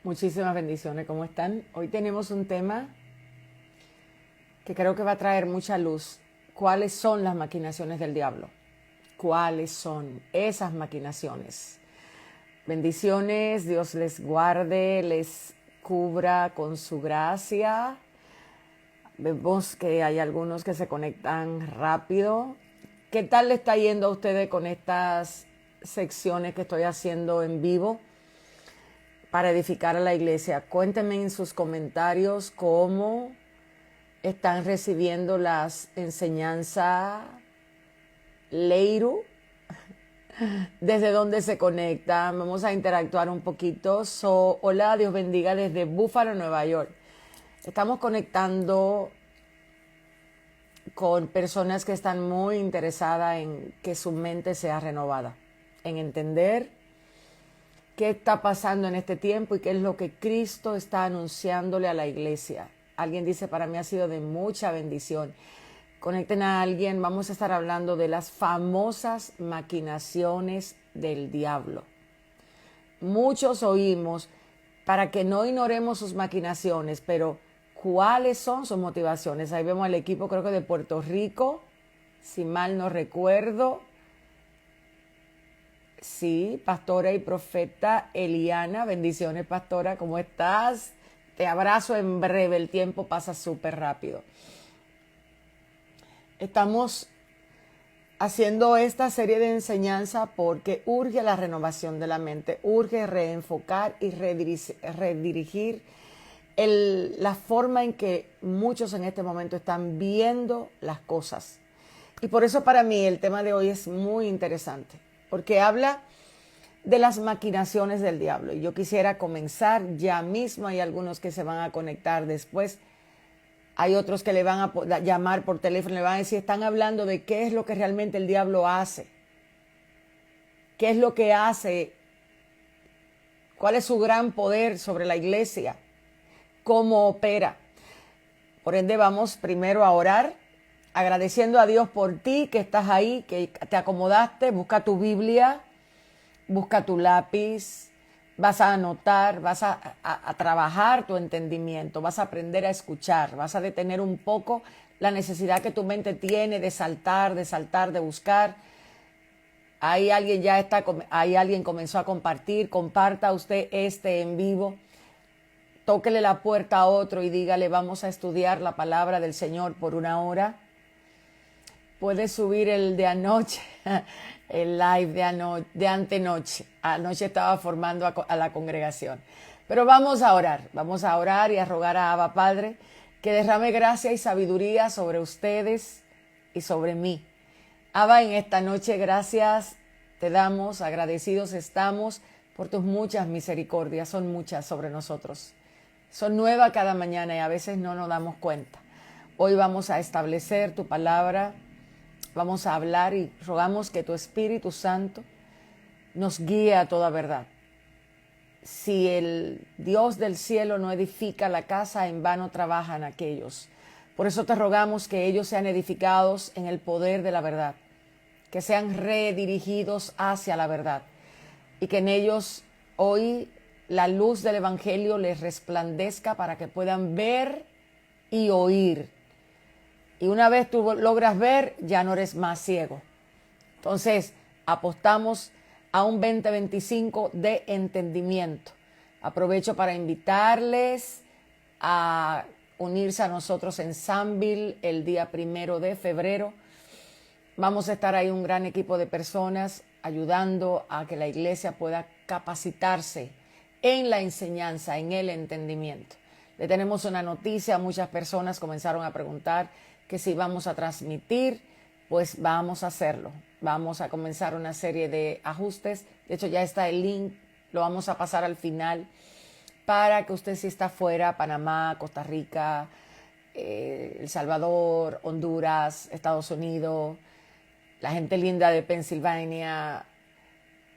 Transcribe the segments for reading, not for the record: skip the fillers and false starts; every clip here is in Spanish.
Muchísimas bendiciones, ¿cómo están? Hoy tenemos un tema que creo que va a traer mucha luz. ¿Cuáles son las maquinaciones del diablo? ¿Cuáles son esas maquinaciones? Bendiciones, Dios les guarde, les cubra con su gracia. Vemos que hay algunos que se conectan rápido. ¿Qué tal le está yendo a ustedes con estas secciones que estoy haciendo en vivo para edificar a la iglesia? Cuéntenme en sus comentarios cómo están recibiendo las enseñanzas. Leiru, desde dónde se conectan. Vamos a interactuar un poquito. Hola, Dios bendiga desde Buffalo, Nueva York. Estamos conectando con personas que están muy interesadas en que su mente sea renovada, en entender qué está pasando en este tiempo y qué es lo que Cristo está anunciándole a la iglesia. Alguien dice, para mí ha sido de mucha bendición. Conecten a alguien, vamos a estar hablando de las famosas maquinaciones del diablo. Muchos oímos para que no ignoremos sus maquinaciones, pero ¿cuáles son sus motivaciones? Ahí vemos al equipo, creo que de Puerto Rico, si mal no recuerdo. Sí, pastora y profeta Eliana, bendiciones pastora, ¿cómo estás? Te abrazo en breve, el tiempo pasa súper rápido. Estamos haciendo esta serie de enseñanza porque urge la renovación de la mente, urge reenfocar y redirigir la forma en que muchos en este momento están viendo las cosas. Y por eso para mí el tema de hoy es muy interesante, porque habla de las maquinaciones del diablo. Y yo quisiera comenzar ya mismo, hay algunos que se van a conectar después. Hay otros que le van a llamar por teléfono, le van a decir, están hablando de qué es lo que realmente el diablo hace. ¿Qué es lo que hace? ¿Cuál es su gran poder sobre la iglesia? ¿Cómo opera? Por ende, vamos primero a orar, agradeciendo a Dios por ti que estás ahí, que te acomodaste, busca tu Biblia, busca tu lápiz. Vas a anotar, vas a trabajar tu entendimiento, vas a aprender a escuchar, vas a detener un poco la necesidad que tu mente tiene de saltar, de buscar. Ahí alguien comenzó a compartir, comparta usted en vivo, tóquele la puerta a otro y dígale, vamos a estudiar la palabra del Señor por 1 hora. Puedes subir el de anoche, el live de antenoche. Anoche estaba formando a la congregación. Pero vamos a orar y a rogar a Abba Padre que derrame gracia y sabiduría sobre ustedes y sobre mí. Abba, en esta noche gracias te damos, agradecidos estamos por tus muchas misericordias, son muchas sobre nosotros. Son nuevas cada mañana y a veces no nos damos cuenta. Hoy vamos a establecer tu palabra. Vamos a hablar y rogamos que tu Espíritu Santo nos guíe a toda verdad. Si el Dios del cielo no edifica la casa, en vano trabajan aquellos. Por eso te rogamos que ellos sean edificados en el poder de la verdad, que sean redirigidos hacia la verdad y que en ellos hoy la luz del Evangelio les resplandezca para que puedan ver y oír. Y una vez tú logras ver, ya no eres más ciego. Entonces, apostamos a un 2025 de entendimiento. Aprovecho para invitarles a unirse a nosotros en Sanville el día 1 de febrero. Vamos a estar ahí un gran equipo de personas ayudando a que la iglesia pueda capacitarse en la enseñanza, en el entendimiento. Le tenemos una noticia, muchas personas comenzaron a preguntar que si vamos a transmitir, pues vamos a hacerlo. Vamos a comenzar una serie de ajustes. De hecho, ya está el link, lo vamos a pasar al final para que usted si está fuera, Panamá, Costa Rica, El Salvador, Honduras, Estados Unidos, la gente linda de Pensilvania,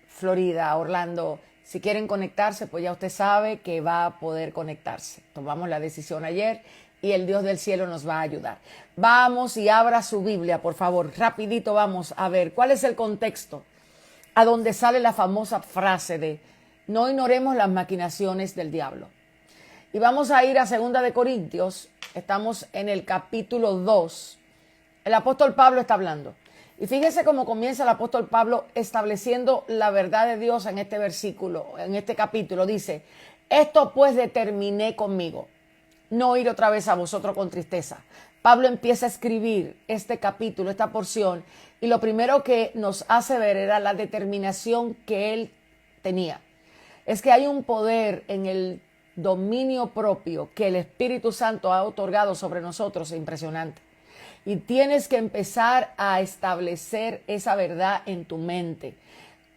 Florida, Orlando, si quieren conectarse, pues ya usted sabe que va a poder conectarse. Tomamos la decisión ayer y el Dios del cielo nos va a ayudar. Vamos y abra su Biblia, por favor. Rapidito vamos a ver cuál es el contexto a donde sale la famosa frase de No ignoremos las maquinaciones del diablo. Y vamos a ir a 2 de Corintios. Estamos en el capítulo 2. El apóstol Pablo está hablando. Y fíjese cómo comienza el apóstol Pablo estableciendo la verdad de Dios en este versículo, en este capítulo. Dice, esto pues determiné conmigo, no ir otra vez a vosotros con tristeza. Pablo empieza a escribir este capítulo, esta porción, y lo primero que nos hace ver era la determinación que él tenía. Es que hay un poder en el dominio propio que el Espíritu Santo ha otorgado sobre nosotros, impresionante. Y tienes que empezar a establecer esa verdad en tu mente.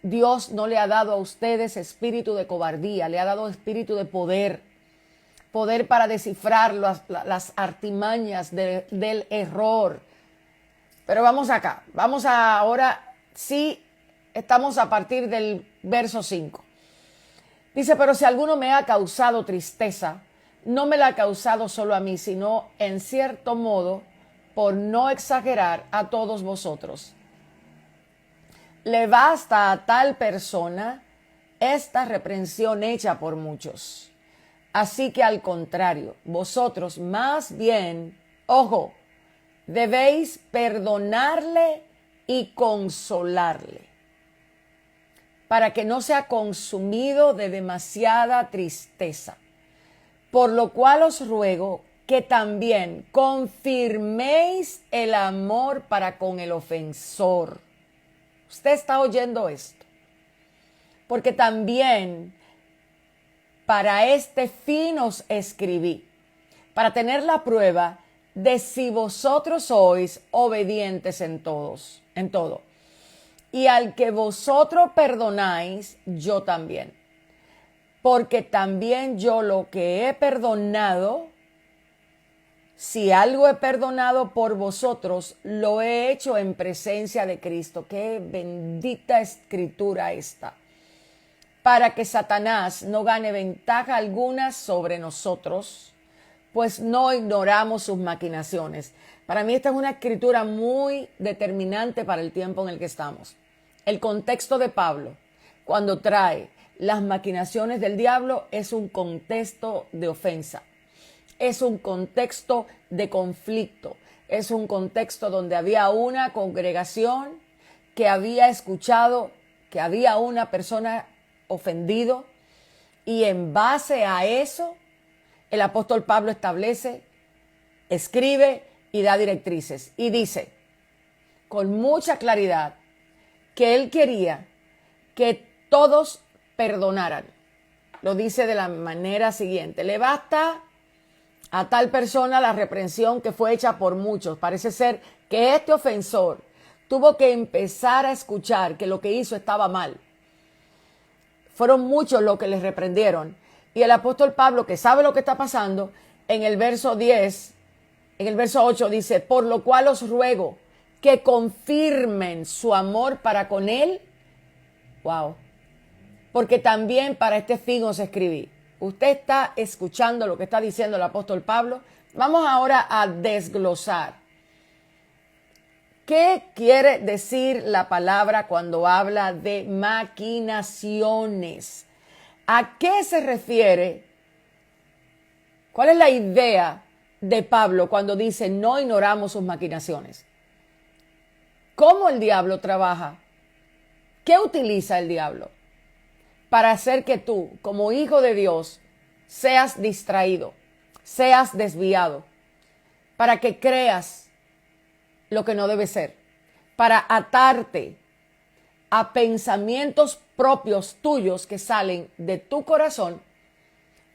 Dios no le ha dado a ustedes espíritu de cobardía, le ha dado espíritu de poder. Poder para descifrar las artimañas del error. Pero vamos acá, ahora sí, estamos a partir del verso 5. Dice, pero si alguno me ha causado tristeza, no me la ha causado solo a mí, sino en cierto modo, por no exagerar, a todos vosotros. Le basta a tal persona esta reprensión hecha por muchos. Así que al contrario, vosotros más bien, ojo, debéis perdonarle y consolarle, para que no sea consumido de demasiada tristeza. Por lo cual os ruego que también confirméis el amor para con el ofensor. Usted está oyendo esto. Porque también para este fin os escribí, para tener la prueba de si vosotros sois obedientes en todo. Y al que vosotros perdonáis, yo también. Porque también yo lo que he perdonado, si algo he perdonado por vosotros, lo he hecho en presencia de Cristo. Qué bendita escritura esta. Para que Satanás no gane ventaja alguna sobre nosotros, pues no ignoramos sus maquinaciones. Para mí esta es una escritura muy determinante para el tiempo en el que estamos. El contexto de Pablo, cuando trae las maquinaciones del diablo, es un contexto de ofensa. Es un contexto de conflicto. Es un contexto donde había una congregación que había escuchado que había una persona ofendido, y en base a eso el apóstol Pablo establece, escribe y da directrices, y dice con mucha claridad que él quería que todos perdonaran. Lo dice de la manera siguiente: le basta a tal persona la reprensión que fue hecha por muchos. Parece ser que este ofensor tuvo que empezar a escuchar que lo que hizo estaba mal. Fueron muchos los que les reprendieron. Y el apóstol Pablo, que sabe lo que está pasando, en el verso 10, en el verso 8 dice, por lo cual os ruego que confirmen su amor para con él. Wow. Porque también para este fin os escribí. Usted está escuchando lo que está diciendo el apóstol Pablo. Vamos ahora a desglosar. ¿Qué quiere decir la palabra cuando habla de maquinaciones? ¿A qué se refiere? ¿Cuál es la idea de Pablo cuando dice no ignoramos sus maquinaciones? ¿Cómo el diablo trabaja? ¿Qué utiliza el diablo para hacer que tú, como hijo de Dios, seas distraído, seas desviado, para que creas lo que no debe ser, para atarte a pensamientos propios tuyos que salen de tu corazón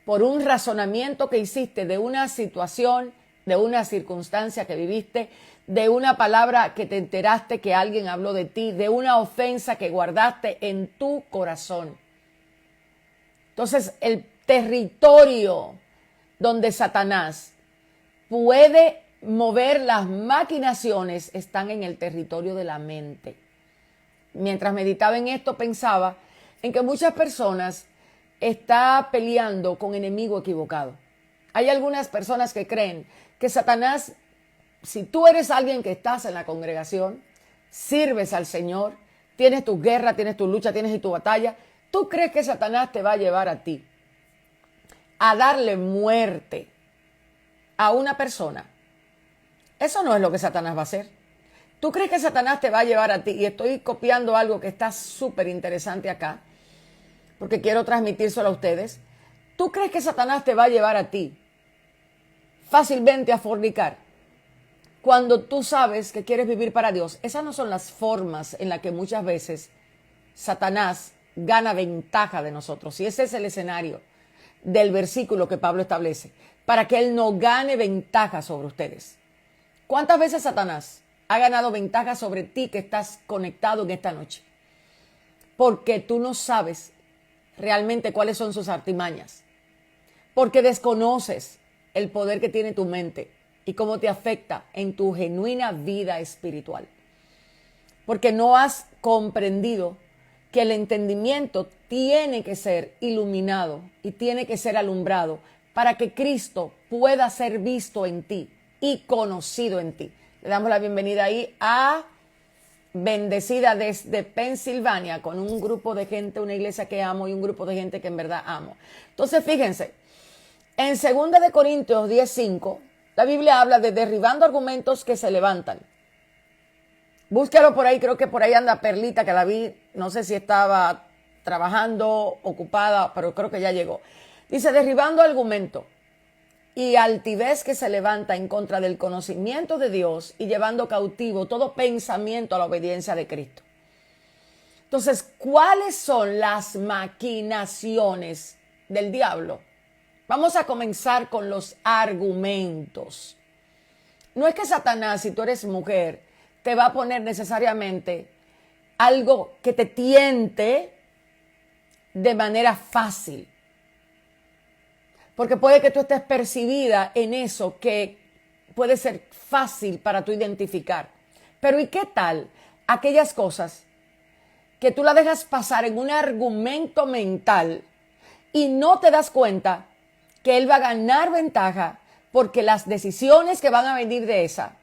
por un razonamiento que hiciste de una situación, de una circunstancia que viviste, de una palabra que te enteraste que alguien habló de ti, de una ofensa que guardaste en tu corazón? Entonces, el territorio donde Satanás puede mover las maquinaciones están en el territorio de la mente. Mientras meditaba en esto, pensaba en que muchas personas están peleando con enemigo equivocado. Hay algunas personas que creen que Satanás, si tú eres alguien que estás en la congregación, sirves al Señor, tienes tu guerra, tienes tu lucha, tienes tu batalla, ¿Tú crees que Satanás te va a llevar a ti a darle muerte a una persona? Eso no es lo que Satanás va a hacer. ¿Tú crees que Satanás te va a llevar a ti? Y estoy copiando algo que está súper interesante acá, porque quiero transmitírselo a ustedes. ¿Tú crees que Satanás te va a llevar a ti fácilmente a fornicar? Cuando tú sabes que quieres vivir para Dios. Esas no son las formas en las que muchas veces Satanás gana ventaja de nosotros. Y ese es el escenario del versículo que Pablo establece, para que él no gane ventaja sobre ustedes. ¿Cuántas veces Satanás ha ganado ventaja sobre ti que estás conectado en esta noche? Porque tú no sabes realmente cuáles son sus artimañas. Porque desconoces el poder que tiene tu mente y cómo te afecta en tu genuina vida espiritual. Porque no has comprendido que el entendimiento tiene que ser iluminado y tiene que ser alumbrado para que Cristo pueda ser visto en ti y conocido en ti. Le damos la bienvenida ahí a Bendecida desde Pensilvania, con un grupo de gente, una iglesia que amo y un grupo de gente que en verdad amo. Entonces, fíjense, en 2 de Corintios 10:5, la Biblia habla de derribando argumentos que se levantan. Búscalo por ahí, creo que por ahí anda Perlita, que la vi, no sé si estaba trabajando, ocupada, pero creo que ya llegó. Dice, derribando argumentos y altivez que se levanta en contra del conocimiento de Dios y llevando cautivo todo pensamiento a la obediencia de Cristo. Entonces, ¿cuáles son las maquinaciones del diablo? Vamos a comenzar con los argumentos. No es que Satanás, si tú eres mujer, te va a poner necesariamente algo que te tiente de manera fácil. Porque puede que tú estés percibida en eso que puede ser fácil para tú identificar. Pero ¿y qué tal aquellas cosas que tú la dejas pasar en un argumento mental y no te das cuenta que él va a ganar ventaja porque las decisiones que van a venir de esa,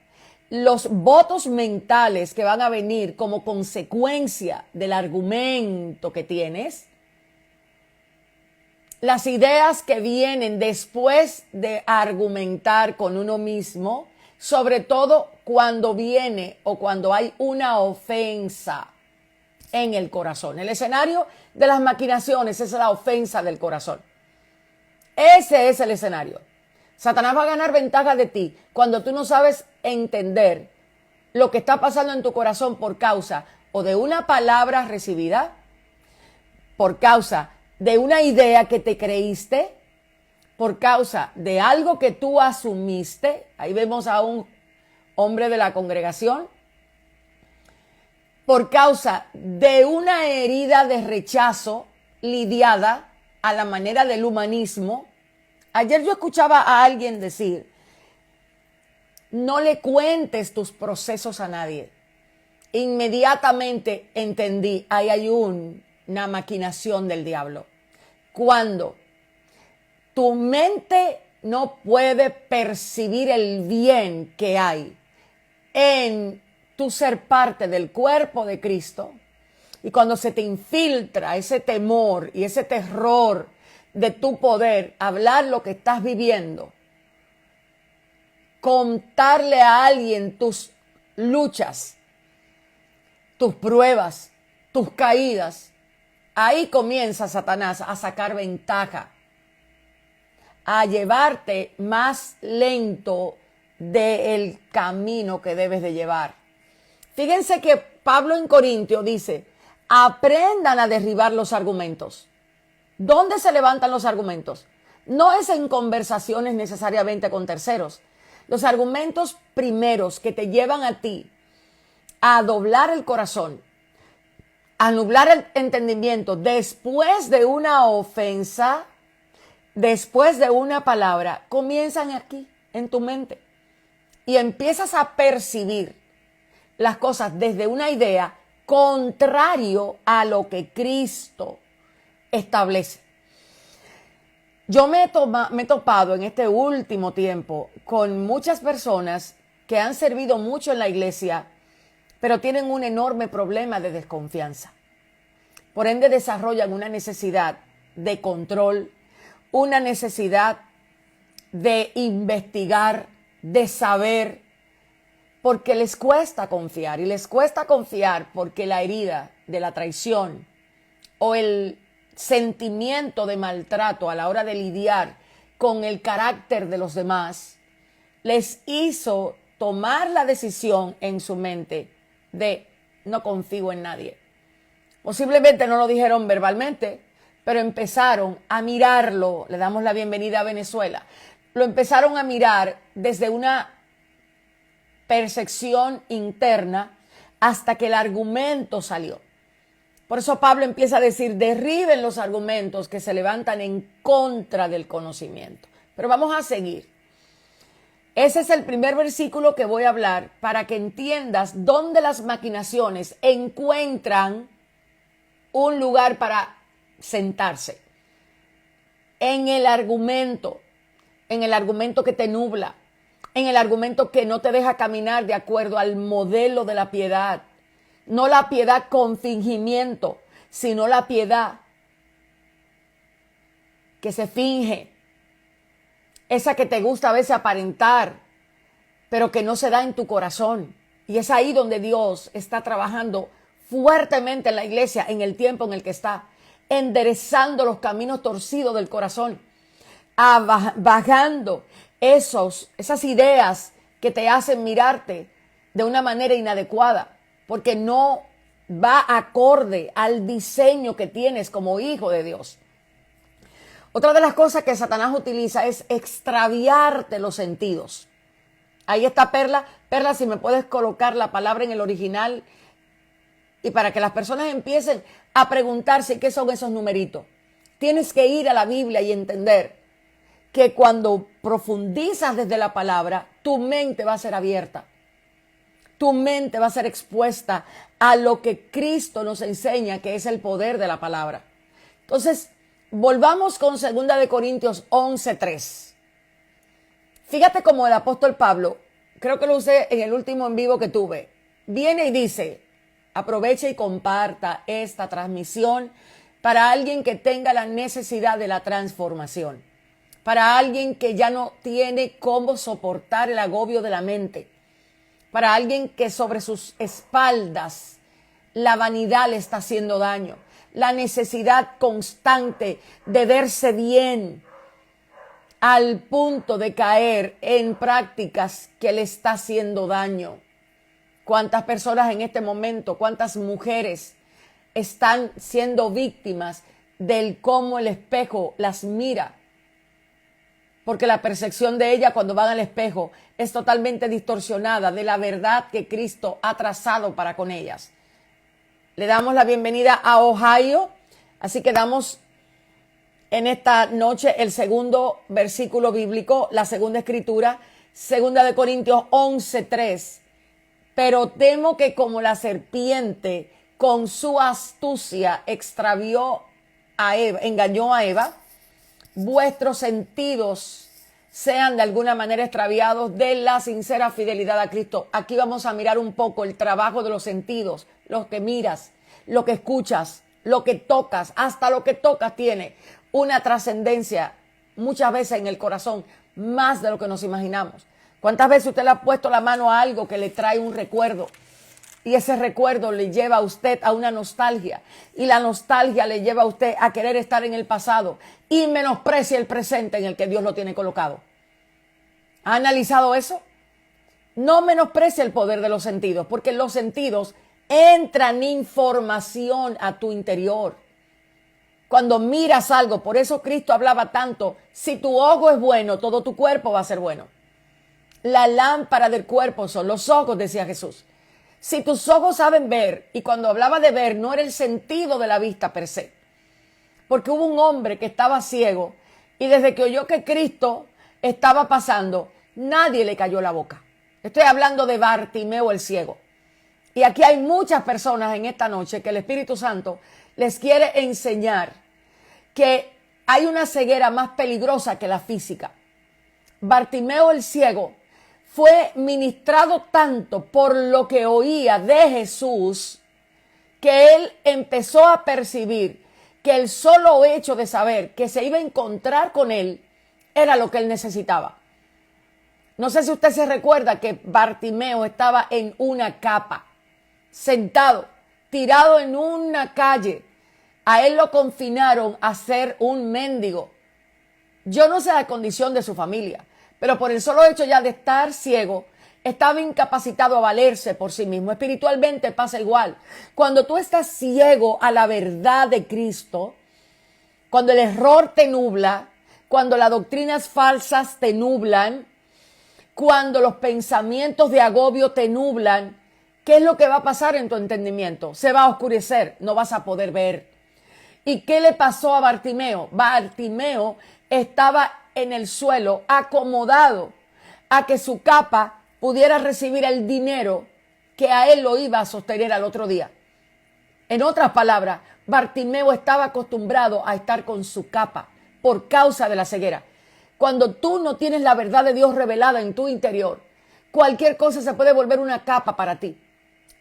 los votos mentales que van a venir como consecuencia del argumento que tienes, las ideas que vienen después de argumentar con uno mismo, sobre todo cuando viene o cuando hay una ofensa en el corazón. El escenario de las maquinaciones es la ofensa del corazón. Ese es el escenario. Satanás va a ganar ventaja de ti cuando tú no sabes entender lo que está pasando en tu corazón por causa o de una palabra recibida, por causa de una idea que te creíste, por causa de algo que tú asumiste. Ahí vemos a un hombre de la congregación. Por causa de una herida de rechazo lidiada a la manera del humanismo. Ayer yo escuchaba a alguien decir, no le cuentes tus procesos a nadie. Inmediatamente entendí, ahí hay una maquinación del diablo. Cuando tu mente no puede percibir el bien que hay en tu ser parte del cuerpo de Cristo, y cuando se te infiltra ese temor y ese terror de tu poder hablar lo que estás viviendo, contarle a alguien tus luchas, tus pruebas, tus caídas, ahí comienza Satanás a sacar ventaja, a llevarte más lento del camino que debes de llevar. Fíjense que Pablo en Corintio dice, aprendan a derribar los argumentos. ¿Dónde se levantan los argumentos? No es en conversaciones necesariamente con terceros. Los argumentos primeros que te llevan a ti a doblar el corazón, a nublar el entendimiento después de una ofensa, después de una palabra, comienzan aquí, en tu mente. Y empiezas a percibir las cosas desde una idea contrario a lo que Cristo establece. Yo me he topado en este último tiempo con muchas personas que han servido mucho en la iglesia, pero tienen un enorme problema de desconfianza. Por ende desarrollan una necesidad de control, una necesidad de investigar, de saber, porque les cuesta confiar. Y les cuesta confiar porque la herida de la traición o el sentimiento de maltrato a la hora de lidiar con el carácter de los demás les hizo tomar la decisión en su mente de no confío en nadie. Posiblemente no lo dijeron verbalmente, pero empezaron a mirarlo. Le damos la bienvenida a Venezuela. Lo empezaron a mirar desde una percepción interna hasta que el argumento salió. Por eso Pablo empieza a decir, derriben los argumentos que se levantan en contra del conocimiento. Pero vamos a seguir. Ese es el primer versículo que voy a hablar para que entiendas dónde las maquinaciones encuentran un lugar para sentarse. En el argumento que te nubla, en el argumento que no te deja caminar de acuerdo al modelo de la piedad. No la piedad con fingimiento, sino la piedad que se finge. Esa que te gusta a veces aparentar, pero que no se da en tu corazón. Y es ahí donde Dios está trabajando fuertemente en la iglesia en el tiempo en el que está, enderezando los caminos torcidos del corazón, bajando esas ideas que te hacen mirarte de una manera inadecuada, porque no va acorde al diseño que tienes como hijo de Dios. Otra de las cosas que Satanás utiliza es extraviarte los sentidos. Ahí está Perla. Perla, si me puedes colocar la palabra en el original y para que las personas empiecen a preguntarse qué son esos numeritos. Tienes que ir a la Biblia y entender que cuando profundizas desde la palabra, tu mente va a ser abierta. Tu mente va a ser expuesta a lo que Cristo nos enseña, que es el poder de la palabra. Entonces, volvamos con 2 Corintios 11:3. Fíjate cómo el apóstol Pablo, creo que lo usé en el último en vivo que tuve, viene y dice, aproveche y comparta esta transmisión para alguien que tenga la necesidad de la transformación, para alguien que ya no tiene cómo soportar el agobio de la mente, para alguien que sobre sus espaldas la vanidad le está haciendo daño, la necesidad constante de verse bien al punto de caer en prácticas que le está haciendo daño. ¿Cuántas personas en este momento, cuántas mujeres están siendo víctimas del cómo el espejo las mira? Porque la percepción de ella cuando van al espejo es totalmente distorsionada de la verdad que Cristo ha trazado para con ellas. Le damos la bienvenida a Ohio, así que damos en esta noche el segundo versículo bíblico, la segunda escritura, 2 Corintios 11:3. Pero temo que como la serpiente con su astucia engañó a Eva, vuestros sentidos sean de alguna manera extraviados de la sincera fidelidad a Cristo. Aquí vamos a mirar un poco el trabajo de los sentidos, lo que miras, lo que escuchas, lo que tocas, hasta lo que tocas tiene una trascendencia muchas veces en el corazón, más de lo que nos imaginamos. ¿Cuántas veces usted le ha puesto la mano a algo que le trae un recuerdo? Y ese recuerdo le lleva a usted a una nostalgia. Y la nostalgia le lleva a usted a querer estar en el pasado y menosprecia el presente en el que Dios lo tiene colocado. ¿Ha analizado eso? No menosprecia el poder de los sentidos, porque los sentidos entran información a tu interior. Cuando miras algo, por eso Cristo hablaba tanto, si tu ojo es bueno, todo tu cuerpo va a ser bueno. La lámpara del cuerpo son los ojos, decía Jesús. Si tus ojos saben ver, y cuando hablaba de ver, no era el sentido de la vista per se. Porque hubo un hombre que estaba ciego, y desde que oyó que Cristo estaba pasando, nadie le cayó la boca. Estoy hablando de Bartimeo el ciego. Y aquí hay muchas personas en esta noche que el Espíritu Santo les quiere enseñar que hay una ceguera más peligrosa que la física. Bartimeo el ciego fue ministrado tanto por lo que oía de Jesús que él empezó a percibir que el solo hecho de saber que se iba a encontrar con él era lo que él necesitaba. No sé si usted se recuerda que Bartimeo estaba en una capa, sentado, tirado en una calle. A él lo confinaron a ser un mendigo. Yo no sé la condición de su familia, pero por el solo hecho ya de estar ciego, estaba incapacitado a valerse por sí mismo. Espiritualmente pasa igual. Cuando tú estás ciego a la verdad de Cristo, cuando el error te nubla, cuando las doctrinas falsas te nublan, cuando los pensamientos de agobio te nublan, ¿qué es lo que va a pasar en tu entendimiento? Se va a oscurecer, no vas a poder ver. ¿Y qué le pasó a Bartimeo? Bartimeo estaba en el suelo, acomodado a que su capa pudiera recibir el dinero que a él lo iba a sostener al otro día. En otras palabras, Bartimeo estaba acostumbrado a estar con su capa por causa de la ceguera. Cuando tú no tienes la verdad de Dios revelada en tu interior, cualquier cosa se puede volver una capa para ti.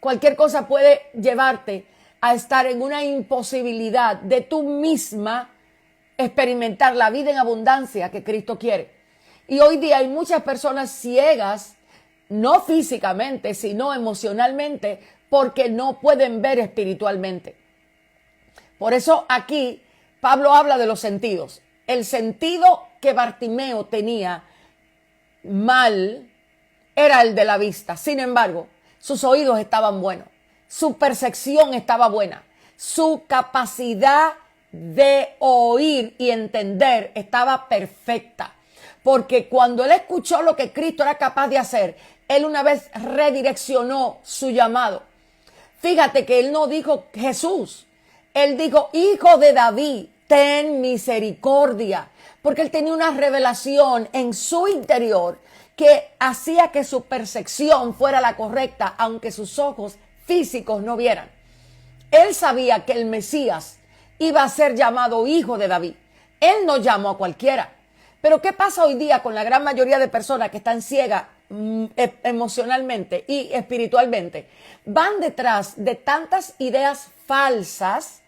Cualquier cosa puede llevarte a estar en una imposibilidad de tú misma experimentar la vida en abundancia que Cristo quiere. Y hoy día hay muchas personas ciegas, no físicamente, sino emocionalmente, porque no pueden ver espiritualmente. Por eso aquí Pablo habla de los sentidos. El sentido que Bartimeo tenía mal era el de la vista. Sin embargo, sus oídos estaban buenos, su percepción estaba buena, su capacidad de oír y entender estaba perfecta. Porque cuando él escuchó lo que Cristo era capaz de hacer, él una vez redireccionó su llamado. Fíjate que él no dijo Jesús, él dijo Hijo de David, ten misericordia. Porque él tenía una revelación en su interior que hacía que su percepción fuera la correcta, aunque sus ojos físicos no vieran. Él sabía que el Mesías iba a ser llamado Hijo de David. Él no llamó a cualquiera. Pero ¿qué pasa hoy día con la gran mayoría de personas que están ciegas emocionalmente y espiritualmente? Van detrás de tantas ideas falsas,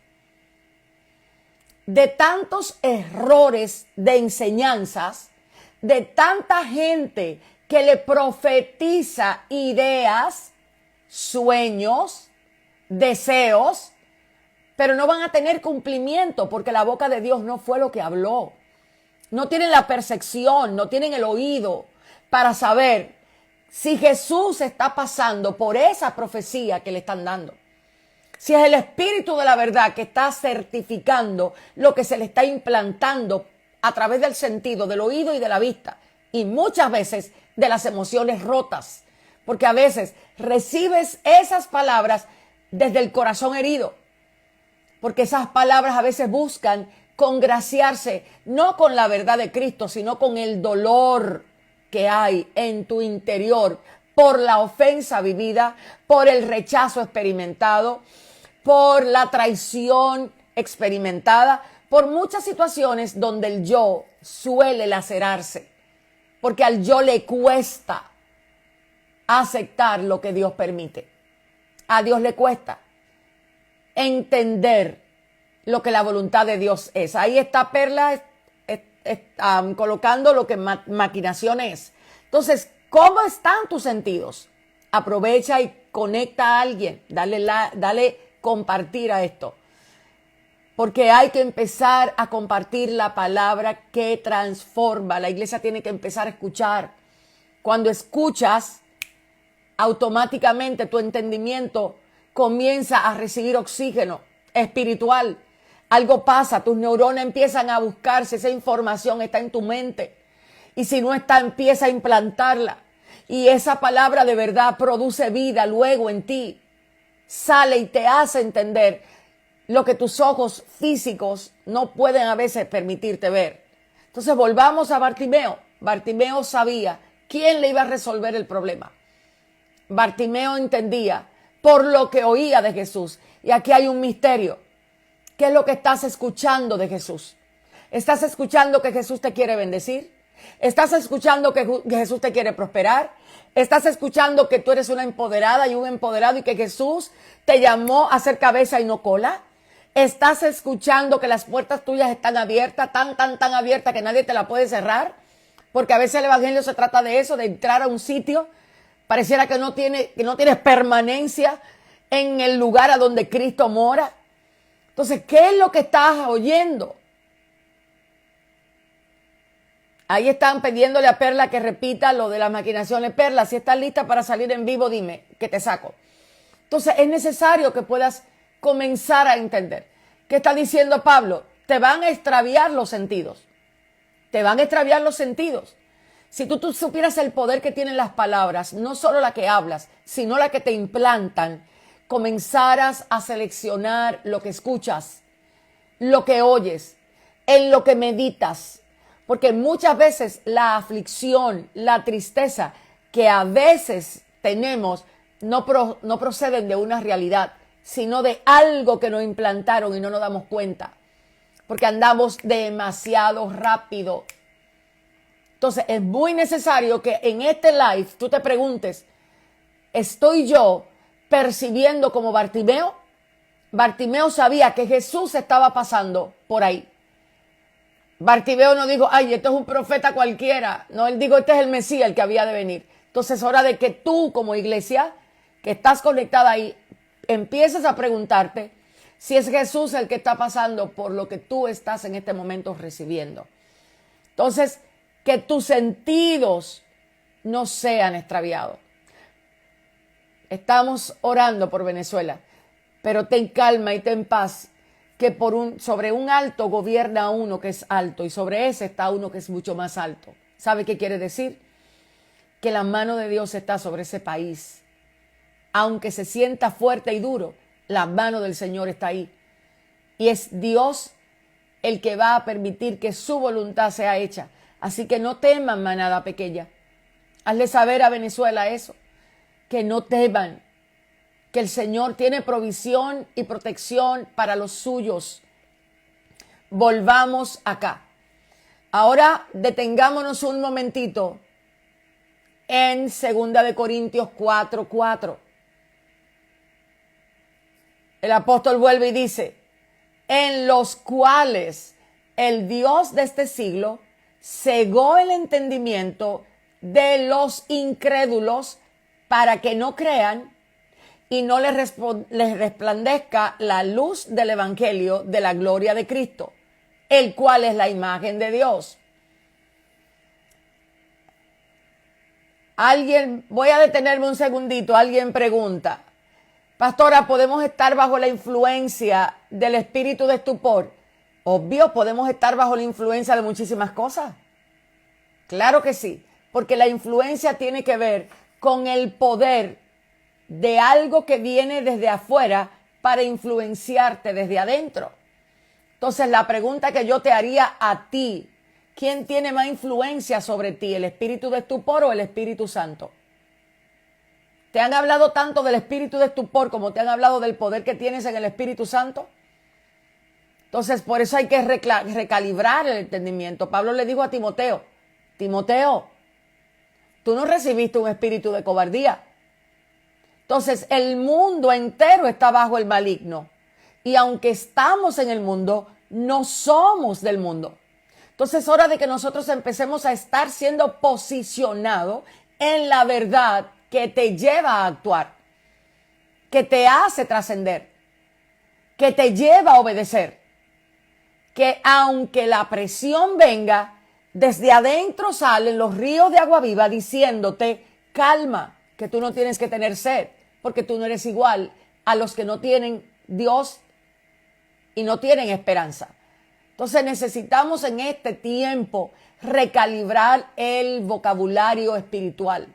de tantos errores de enseñanzas, de tanta gente que le profetiza ideas, sueños, deseos, pero no van a tener cumplimiento porque la boca de Dios no fue lo que habló. No tienen la percepción, no tienen el oído para saber si Jesús está pasando por esa profecía que le están dando. Si es el Espíritu de la verdad que está certificando lo que se le está implantando a través del sentido, del oído y de la vista. Y muchas veces de las emociones rotas. Porque a veces recibes esas palabras desde el corazón herido. Porque esas palabras a veces buscan congraciarse no con la verdad de Cristo, sino con el dolor que hay en tu interior por la ofensa vivida, por el rechazo experimentado, por la traición experimentada, por muchas situaciones donde el yo suele lacerarse, porque al yo le cuesta aceptar lo que Dios permite. A Dios le cuesta entender lo que la voluntad de Dios es. Ahí está Perla colocando lo que maquinación es. Entonces, ¿cómo están tus sentidos? Aprovecha y conecta a alguien. Dale compartir a esto. Porque hay que empezar a compartir la palabra que transforma. La iglesia tiene que empezar a escuchar. Cuando escuchas, automáticamente tu entendimiento comienza a recibir oxígeno espiritual. Algo pasa, tus neuronas empiezan a buscarse, esa información está en tu mente. Y si no está, empieza a implantarla. Y esa palabra de verdad produce vida luego en ti. Sale y te hace entender lo que tus ojos físicos no pueden a veces permitirte ver. Entonces volvamos a Bartimeo. Bartimeo sabía quién le iba a resolver el problema. Bartimeo entendía por lo que oía de Jesús. Y aquí hay un misterio. ¿Qué es lo que estás escuchando de Jesús? ¿Estás escuchando que Jesús te quiere bendecir? Estás escuchando que Jesús te quiere prosperar. Estás escuchando que tú eres una empoderada y un empoderado y que Jesús te llamó a ser cabeza y no cola. Estás escuchando que las puertas tuyas están abiertas, tan abiertas que nadie te la puede cerrar. Porque a veces el evangelio se trata de eso, de entrar a un sitio. Pareciera que no tienes permanencia en el lugar a donde Cristo mora. Entonces, ¿qué es lo que estás oyendo? Ahí están pidiéndole a Perla que repita lo de las maquinaciones. Perla, si estás lista para salir en vivo, dime, que te saco. Entonces, es necesario que puedas comenzar a entender. ¿Qué está diciendo Pablo? Te van a extraviar los sentidos. Te van a extraviar los sentidos. Si tú supieras el poder que tienen las palabras, no solo la que hablas, sino la que te implantan, comenzaras a seleccionar lo que escuchas, lo que oyes, en lo que meditas. Porque muchas veces la aflicción, la tristeza que a veces tenemos no proceden de una realidad, sino de algo que nos implantaron y no nos damos cuenta. Porque andamos demasiado rápido. Entonces es muy necesario que en este live tú te preguntes, ¿estoy yo percibiendo como Bartimeo? Bartimeo sabía que Jesús estaba pasando por ahí. Bartimeo no dijo, ay, esto es un profeta cualquiera. No, él dijo, este es el Mesías, el que había de venir. Entonces es hora de que tú como iglesia, que estás conectada ahí, empieces a preguntarte si es Jesús el que está pasando por lo que tú estás en este momento recibiendo. Entonces, que tus sentidos no sean extraviados. Estamos orando por Venezuela, pero ten calma y ten paz, que sobre un alto gobierna uno que es alto y sobre ese está uno que es mucho más alto. ¿Sabe qué quiere decir? Que la mano de Dios está sobre ese país. Aunque se sienta fuerte y duro, la mano del Señor está ahí. Y es Dios el que va a permitir que su voluntad sea hecha. Así que no teman, manada pequeña. Hazle saber a Venezuela eso, que no teman, que el Señor tiene provisión y protección para los suyos. Volvamos acá. Ahora detengámonos un momentito en 2 Corintios 4:4. El apóstol vuelve y dice, en los cuales el Dios de este siglo cegó el entendimiento de los incrédulos para que no crean y no les resplandezca la luz del evangelio de la gloria de Cristo, el cual es la imagen de Dios. Voy a detenerme un segundito, alguien pregunta, pastora, ¿podemos estar bajo la influencia del espíritu de estupor? Obvio, podemos estar bajo la influencia de muchísimas cosas. Claro que sí, porque la influencia tiene que ver con el poder de algo que viene desde afuera para influenciarte desde adentro. Entonces la pregunta que yo te haría a ti, ¿quién tiene más influencia sobre ti, el espíritu de estupor o el Espíritu Santo? ¿Te han hablado tanto del espíritu de estupor como te han hablado del poder que tienes en el Espíritu Santo? Entonces por eso hay que recalibrar el entendimiento. Pablo le dijo a Timoteo, Timoteo, tú no recibiste un espíritu de cobardía. Entonces el mundo entero está bajo el maligno. Y aunque estamos en el mundo, no somos del mundo. Entonces es hora de que nosotros empecemos a estar siendo posicionados en la verdad que te lleva a actuar, que te hace trascender, que te lleva a obedecer. Que aunque la presión venga, desde adentro salen los ríos de agua viva diciéndote, calma, que tú no tienes que tener sed, porque tú no eres igual a los que no tienen Dios y no tienen esperanza. Entonces necesitamos en este tiempo recalibrar el vocabulario espiritual.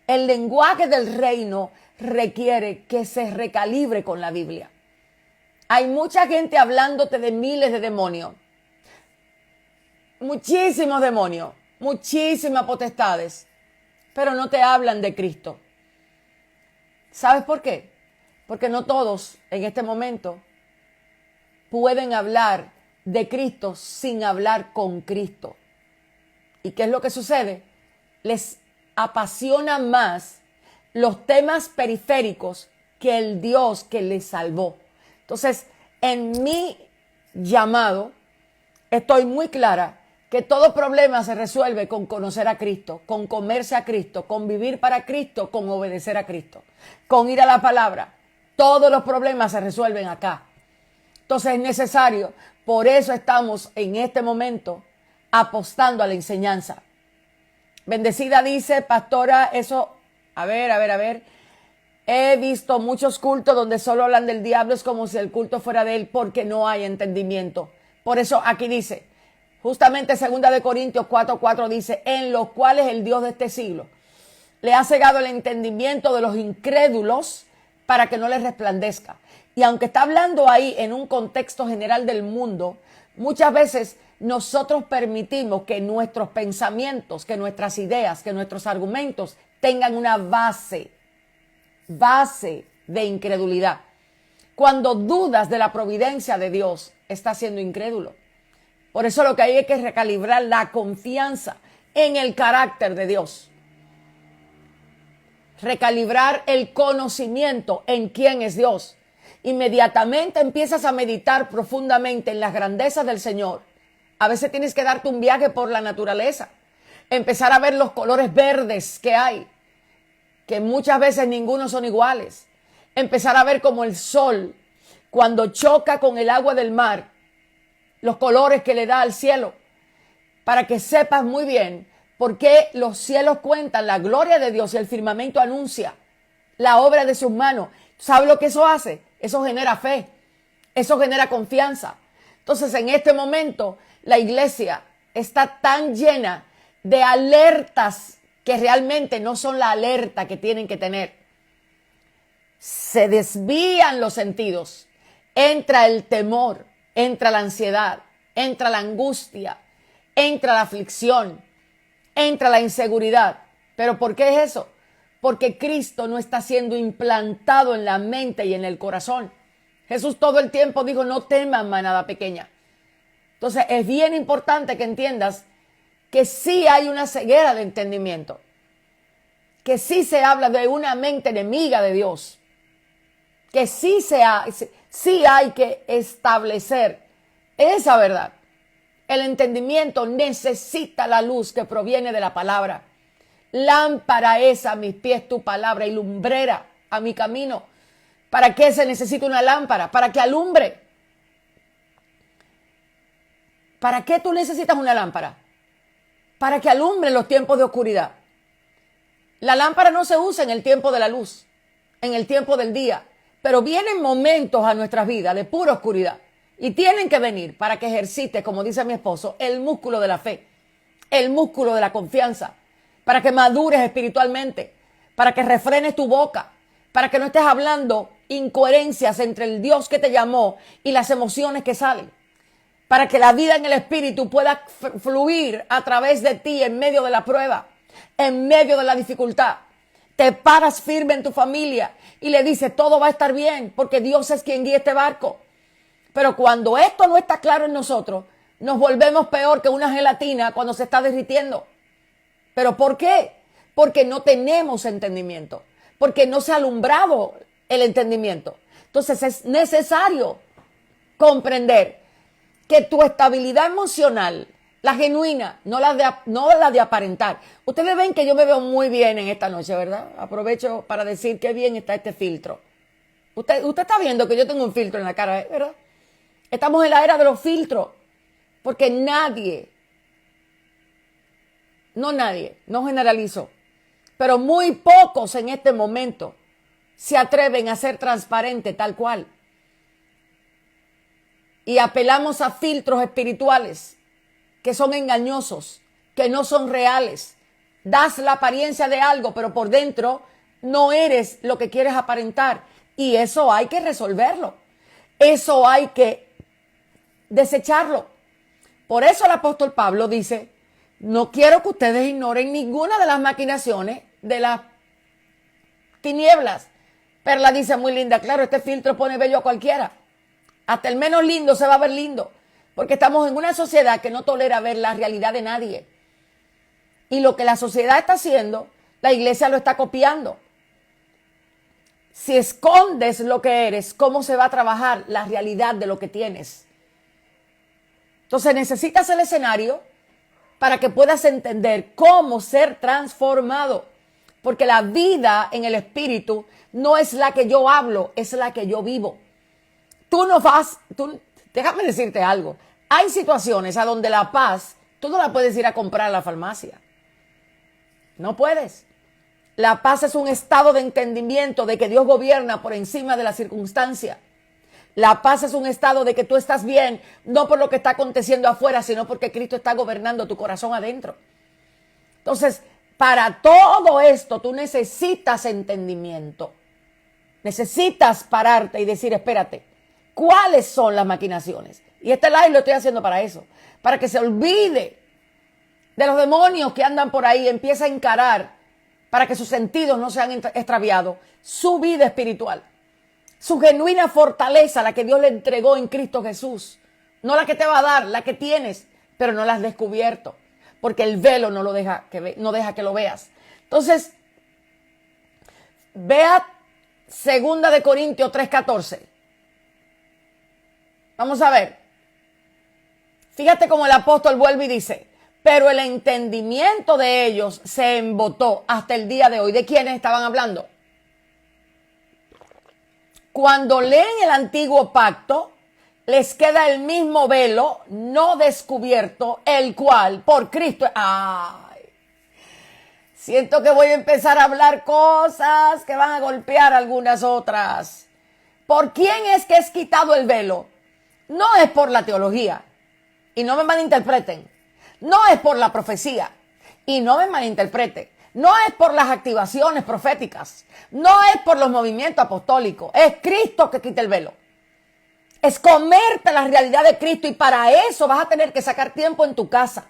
El lenguaje del reino requiere que se recalibre con la Biblia. Hay mucha gente hablándote de miles de demonios. Muchísimos demonios, muchísimas potestades, pero no te hablan de Cristo. ¿Sabes por qué? Porque no todos en este momento pueden hablar de Cristo sin hablar con Cristo. ¿Y qué es lo que sucede? Les apasiona más los temas periféricos que el Dios que les salvó. Entonces, en mi llamado, estoy muy clara que todo problema se resuelve con conocer a Cristo, con comerse a Cristo, con vivir para Cristo, con obedecer a Cristo, con ir a la palabra. Todos los problemas se resuelven acá. Entonces es necesario, por eso estamos en este momento apostando a la enseñanza. Bendecida dice, pastora, eso, a ver. He visto muchos cultos donde solo hablan del diablo, es como si el culto fuera de él, porque no hay entendimiento. Por eso aquí dice, justamente 2 Corintios 4:4 dice, en los cuales el Dios de este siglo le ha cegado el entendimiento de los incrédulos para que no les resplandezca. Y aunque está hablando ahí en un contexto general del mundo, muchas veces nosotros permitimos que nuestros pensamientos, que nuestras ideas, que nuestros argumentos tengan una base de incredulidad. Cuando dudas de la providencia de Dios, estás siendo incrédulo. Por eso lo que hay es que recalibrar la confianza en el carácter de Dios. Recalibrar el conocimiento en quién es Dios. Inmediatamente empiezas a meditar profundamente en las grandezas del Señor. A veces tienes que darte un viaje por la naturaleza. Empezar a ver los colores verdes que hay, que muchas veces ninguno son iguales. Empezar a ver como el sol, cuando choca con el agua del mar, los colores que le da al cielo, para que sepas muy bien por qué los cielos cuentan la gloria de Dios y el firmamento anuncia la obra de sus manos. ¿Sabe lo que eso hace? Eso genera fe, eso genera confianza. Entonces, en este momento, la iglesia está tan llena de alertas que realmente no son la alerta que tienen que tener. Se desvían los sentidos, entra el temor, entra la ansiedad, entra la angustia, entra la aflicción, entra la inseguridad. ¿Pero por qué es eso? Porque Cristo no está siendo implantado en la mente y en el corazón. Jesús todo el tiempo dijo, no teman, manada pequeña. Entonces es bien importante que entiendas que sí hay una ceguera de entendimiento, que sí se habla de una mente enemiga de Dios, que sí hay que establecer esa verdad. El entendimiento necesita la luz que proviene de la palabra. Lámpara es a mis pies tu palabra y lumbrera a mi camino. ¿Para qué se necesita una lámpara? Para que alumbre. ¿Para qué tú necesitas una lámpara? Para que alumbre en los tiempos de oscuridad. La lámpara no se usa en el tiempo de la luz, en el tiempo del día, pero vienen momentos a nuestras vidas de pura oscuridad y tienen que venir para que ejercites, como dice mi esposo, el músculo de la fe, el músculo de la confianza, para que madures espiritualmente, para que refrenes tu boca, para que no estés hablando incoherencias entre el Dios que te llamó y las emociones que salen, para que la vida en el Espíritu pueda fluir a través de ti en medio de la prueba, en medio de la dificultad. Te paras firme en tu familia y le dices, todo va a estar bien, porque Dios es quien guía este barco. Pero cuando esto no está claro en nosotros, nos volvemos peor que una gelatina cuando se está derritiendo. ¿Pero por qué? Porque no tenemos entendimiento, porque no se ha alumbrado el entendimiento. Entonces es necesario comprender que tu estabilidad emocional, la genuina, no la de aparentar. Ustedes ven que yo me veo muy bien en esta noche, ¿verdad? Aprovecho para decir qué bien está este filtro. Usted está viendo que yo tengo un filtro en la cara, ¿verdad? Estamos en la era de los filtros, porque no generalizo, pero muy pocos en este momento se atreven a ser transparentes tal cual. Y apelamos a filtros espirituales que son engañosos, que no son reales. Das la apariencia de algo, pero por dentro no eres lo que quieres aparentar. Y eso hay que resolverlo. Eso hay que desecharlo. Por eso el apóstol Pablo dice, no quiero que ustedes ignoren ninguna de las maquinaciones de las tinieblas. Perla dice muy linda, claro, este filtro pone bello a cualquiera. Hasta el menos lindo se va a ver lindo, porque estamos en una sociedad que no tolera ver la realidad de nadie. Y lo que la sociedad está haciendo, la iglesia lo está copiando. Si escondes lo que eres, ¿cómo se va a trabajar la realidad de lo que tienes? Entonces necesitas el escenario para que puedas entender cómo ser transformado. Porque la vida en el espíritu no es la que yo hablo, es la que yo vivo. Déjame decirte algo. Hay situaciones a donde la paz, tú no la puedes ir a comprar a la farmacia. No puedes. La paz es un estado de entendimiento de que Dios gobierna por encima de la circunstancia. La paz es un estado de que tú estás bien, no por lo que está aconteciendo afuera, sino porque Cristo está gobernando tu corazón adentro. Entonces, para todo esto tú necesitas entendimiento. Necesitas pararte y decir, espérate, ¿cuáles son las maquinaciones? Y este live lo estoy haciendo para eso, para que se olvide de los demonios que andan por ahí, empieza a encarar para que sus sentidos no sean extraviados, su vida espiritual, su genuina fortaleza, la que Dios le entregó en Cristo Jesús, no la que te va a dar, la que tienes, pero no la has descubierto, porque el velo no deja que lo veas. Entonces, vea 2 Corintios 3:14. Vamos a ver. Fíjate cómo el apóstol vuelve y dice, pero el entendimiento de ellos se embotó hasta el día de hoy. ¿De quiénes estaban hablando? Cuando leen el antiguo pacto, les queda el mismo velo no descubierto, el cual por Cristo... ¡Ay! Siento que voy a empezar a hablar cosas que van a golpear algunas otras. ¿Por quién es que es quitado el velo? No es por la teología. Y no me malinterpreten. No es por la profecía. Y no me malinterpreten. No es por las activaciones proféticas. No es por los movimientos apostólicos. Es Cristo que quita el velo. Es comerte la realidad de Cristo. Y para eso vas a tener que sacar tiempo en tu casa.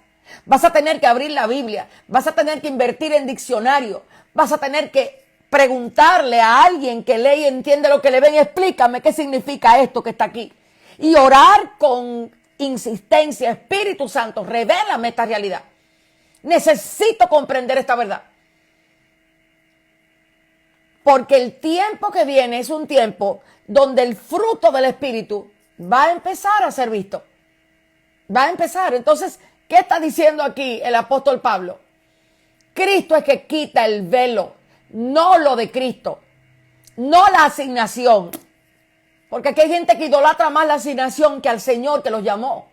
Vas a tener que abrir la Biblia. Vas a tener que invertir en diccionario. Vas a tener que preguntarle a alguien que lee y entiende lo que le ven. Explícame qué significa esto que está aquí. Y orar con insistencia. Espíritu Santo, revélame esta realidad. Necesito comprender esta verdad. Porque el tiempo que viene es un tiempo donde el fruto del Espíritu va a empezar a ser visto. Va a empezar. Entonces, ¿qué está diciendo aquí el apóstol Pablo? Cristo es que quita el velo, no lo de Cristo, no la asignación. Porque aquí hay gente que idolatra más la asignación que al Señor que los llamó.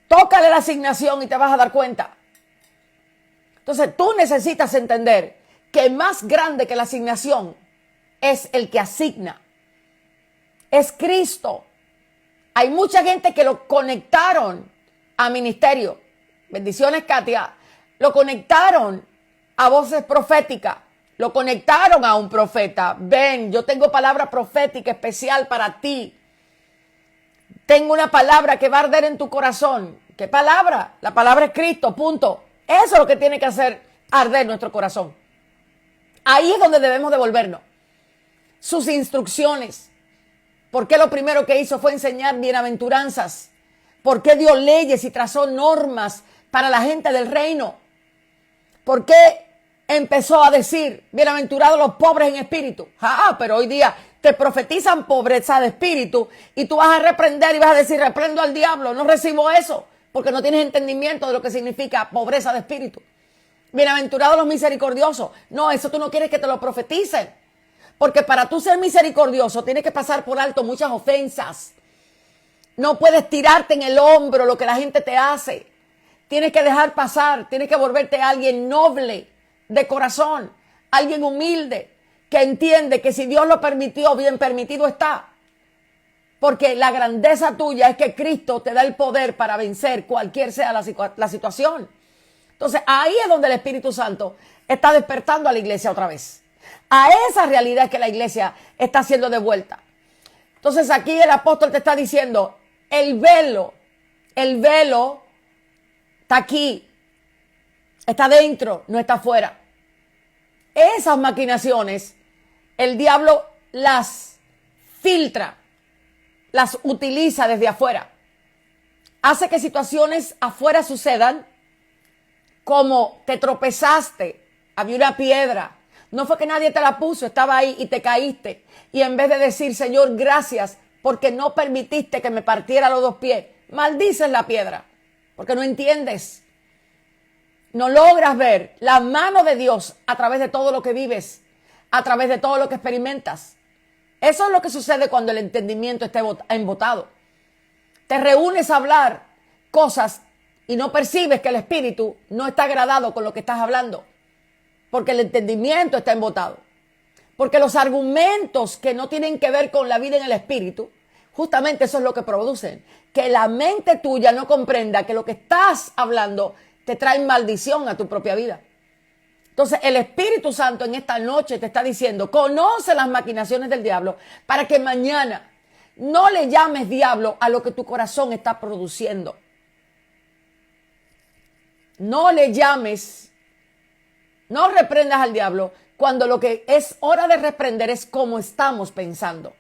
Tócale la asignación y te vas a dar cuenta. Entonces tú necesitas entender que más grande que la asignación es el que asigna. Es Cristo. Hay mucha gente que lo conectaron a ministerio. Bendiciones, Katia. Lo conectaron a voces proféticas. Lo conectaron a un profeta. Ven, yo tengo palabra profética especial para ti. Tengo una palabra que va a arder en tu corazón. ¿Qué palabra? La palabra es Cristo, punto. Eso es lo que tiene que hacer arder nuestro corazón. Ahí es donde debemos devolvernos. Sus instrucciones. ¿Por qué lo primero que hizo fue enseñar bienaventuranzas? ¿Por qué dio leyes y trazó normas para la gente del reino? ¿Por qué empezó a decir, bienaventurados los pobres en espíritu? Pero hoy día te profetizan pobreza de espíritu y tú vas a reprender y vas a decir, reprendo al diablo, no recibo eso, porque no tienes entendimiento de lo que significa pobreza de espíritu. Bienaventurados los misericordiosos. No, eso tú no quieres que te lo profeticen, porque para tú ser misericordioso tienes que pasar por alto muchas ofensas. No puedes tirarte en el hombro lo que la gente te hace. Tienes que dejar pasar, tienes que volverte a alguien noble de corazón, alguien humilde, que entiende que si Dios lo permitió, bien permitido está. Porque la grandeza tuya es que Cristo te da el poder para vencer cualquier sea la situación. Entonces ahí es donde el Espíritu Santo está despertando a la iglesia otra vez. A esa realidad es que la iglesia está haciendo de vuelta. Entonces aquí el apóstol te está diciendo, el velo está aquí, está dentro, no está afuera. Esas maquinaciones, el diablo las filtra, las utiliza desde afuera. Hace que situaciones afuera sucedan como te tropezaste, había una piedra. No fue que nadie te la puso, estaba ahí y te caíste. Y en vez de decir, Señor, gracias porque no permitiste que me partiera los dos pies, maldices la piedra, porque no entiendes. No logras ver la mano de Dios a través de todo lo que vives, a través de todo lo que experimentas. Eso es lo que sucede cuando el entendimiento está embotado. Te reúnes a hablar cosas y no percibes que el espíritu no está agradado con lo que estás hablando, porque el entendimiento está embotado. Porque los argumentos que no tienen que ver con la vida en el espíritu, justamente eso es lo que producen. Que la mente tuya no comprenda que lo que estás hablando te trae maldición a tu propia vida. Entonces el Espíritu Santo en esta noche te está diciendo, conoce las maquinaciones del diablo para que mañana no le llames diablo a lo que tu corazón está produciendo. No le llames, no reprendas al diablo cuando lo que es hora de reprender es cómo estamos pensando.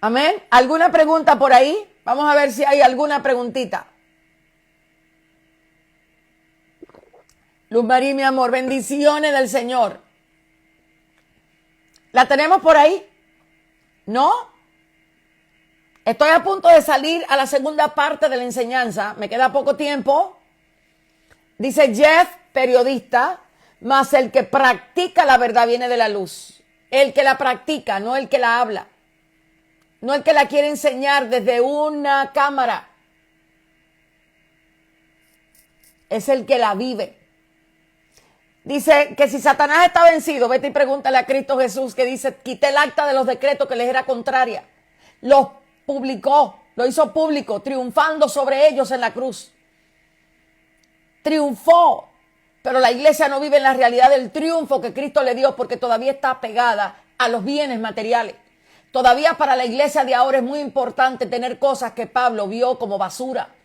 Amén. ¿Alguna pregunta por ahí? Vamos a ver si hay alguna preguntita. Luz Marí, mi amor, bendiciones del Señor. ¿La tenemos por ahí? ¿No? Estoy a punto de salir a la segunda parte de la enseñanza. Me queda poco tiempo. Dice Jeff, periodista, mas el que practica la verdad viene de la luz. El que la practica, no el que la habla. No el que la quiere enseñar desde una cámara. Es el que la vive. Dice que si Satanás está vencido, vete y pregúntale a Cristo Jesús que dice, quité el acta de los decretos que les era contraria. Los publicó, lo hizo público, triunfando sobre ellos en la cruz. Triunfó, pero la iglesia no vive en la realidad del triunfo que Cristo le dio porque todavía está pegada a los bienes materiales. Todavía para la iglesia de ahora es muy importante tener cosas que Pablo vio como basura.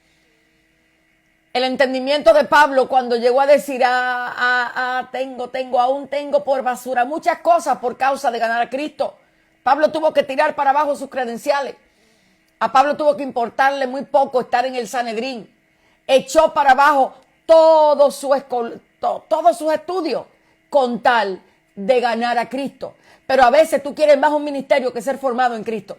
El entendimiento de Pablo cuando llegó a decir, aún tengo por basura muchas cosas por causa de ganar a Cristo. Pablo tuvo que tirar para abajo sus credenciales. A Pablo tuvo que importarle muy poco estar en el Sanedrín. Echó para abajo todos sus estudios con tal de ganar a Cristo. Pero a veces tú quieres más un ministerio que ser formado en Cristo.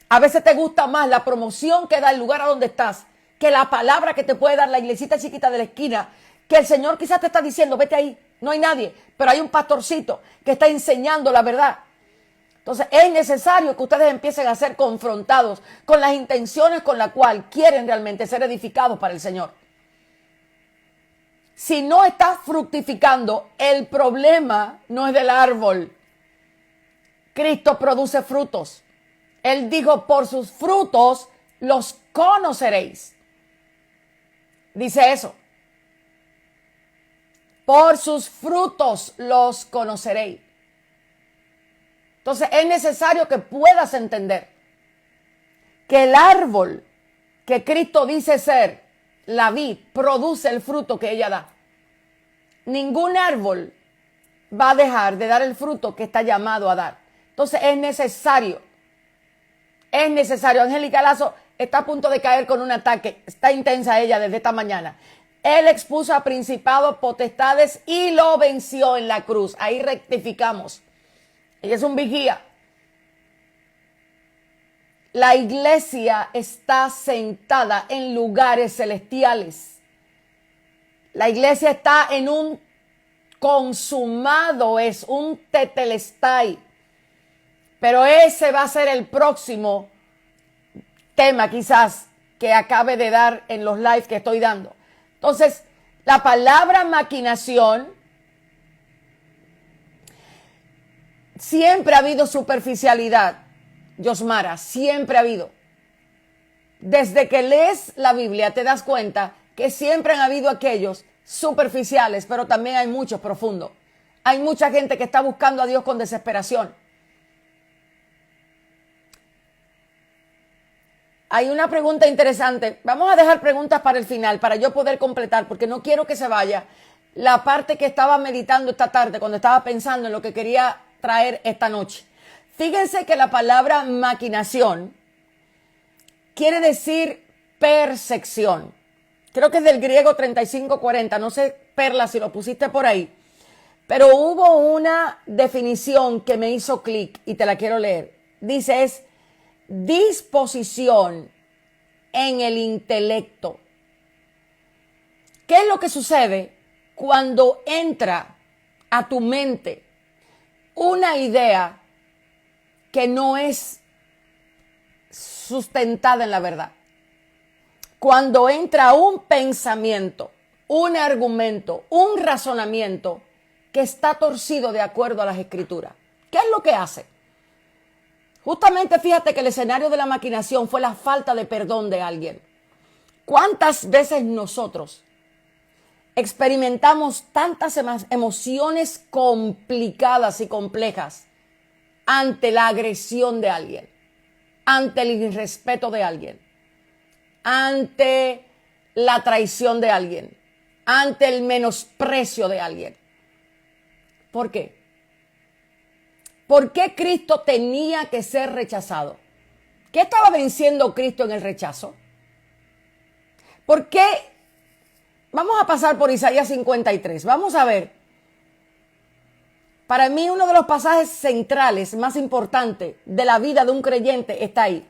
A veces te gusta más la promoción que da el lugar a donde estás que la palabra que te puede dar la iglesita chiquita de la esquina, que el Señor quizás te está diciendo, vete ahí, no hay nadie, pero hay un pastorcito que está enseñando la verdad. Entonces es necesario que ustedes empiecen a ser confrontados con las intenciones con las cuales quieren realmente ser edificados para el Señor. Si no estás fructificando, el problema no es del árbol. Cristo produce frutos. Él dijo, por sus frutos los conoceréis. Dice eso. Por sus frutos los conoceréis. Entonces es necesario que puedas entender que el árbol que Cristo dice ser, la vid, produce el fruto que ella da. Ningún árbol va a dejar de dar el fruto que está llamado a dar. Entonces es necesario. Angélica Lazo está a punto de caer con un ataque. Está intensa ella desde esta mañana. Él expuso a principados, potestades y lo venció en la cruz. Ahí rectificamos. Ella es un vigía. La iglesia está sentada en lugares celestiales. La iglesia está en un consumado, es un tetelestai. Pero ese va a ser el próximo tema quizás que acabe de dar en los lives que estoy dando. Entonces, la palabra maquinación, siempre ha habido superficialidad, Yosmara, siempre ha habido. Desde que lees la Biblia te das cuenta que siempre han habido aquellos superficiales, pero también hay muchos profundos. Hay mucha gente que está buscando a Dios con desesperación. Hay una pregunta interesante. Vamos a dejar preguntas para el final, para yo poder completar, porque no quiero que se vaya la parte que estaba meditando esta tarde, cuando estaba pensando en lo que quería traer esta noche. Fíjense que la palabra maquinación quiere decir percepción. Creo que es del griego 3540, no sé, Perla, si lo pusiste por ahí. Pero hubo una definición que me hizo clic y te la quiero leer. Dice, es disposición en el intelecto. ¿Qué es lo que sucede cuando entra a tu mente una idea que no es sustentada en la verdad? Cuando entra un pensamiento, un argumento, un razonamiento que está torcido de acuerdo a las escrituras. ¿Qué es lo que hace? Justamente fíjate que el escenario de la maquinación fue la falta de perdón de alguien. ¿Cuántas veces nosotros experimentamos tantas emociones complicadas y complejas ante la agresión de alguien, ante el irrespeto de alguien, ante la traición de alguien, ante el menosprecio de alguien? ¿Por qué? ¿Por qué Cristo tenía que ser rechazado? ¿Qué estaba venciendo Cristo en el rechazo? ¿Por qué? Vamos a pasar por Isaías 53. Vamos a ver. Para mí uno de los pasajes centrales más importantes de la vida de un creyente está ahí.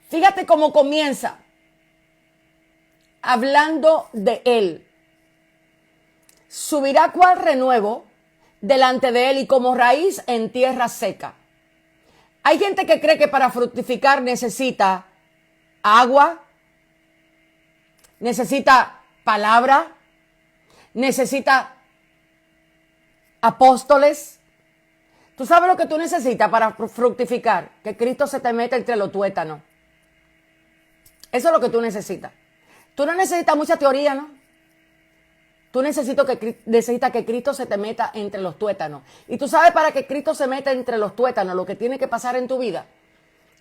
Fíjate cómo comienza hablando de él. Subirá cual renuevo delante de él y como raíz en tierra seca. Hay gente que cree que para fructificar necesita agua, necesita palabra, necesita apóstoles. ¿Tú sabes lo que tú necesitas para fructificar? Que Cristo se te meta entre los tuétanos. Eso es lo que tú necesitas. Tú no necesitas mucha teoría, ¿no? Tú necesitas que Cristo se te meta entre los tuétanos. Y tú sabes, para que Cristo se meta entre los tuétanos, lo que tiene que pasar en tu vida,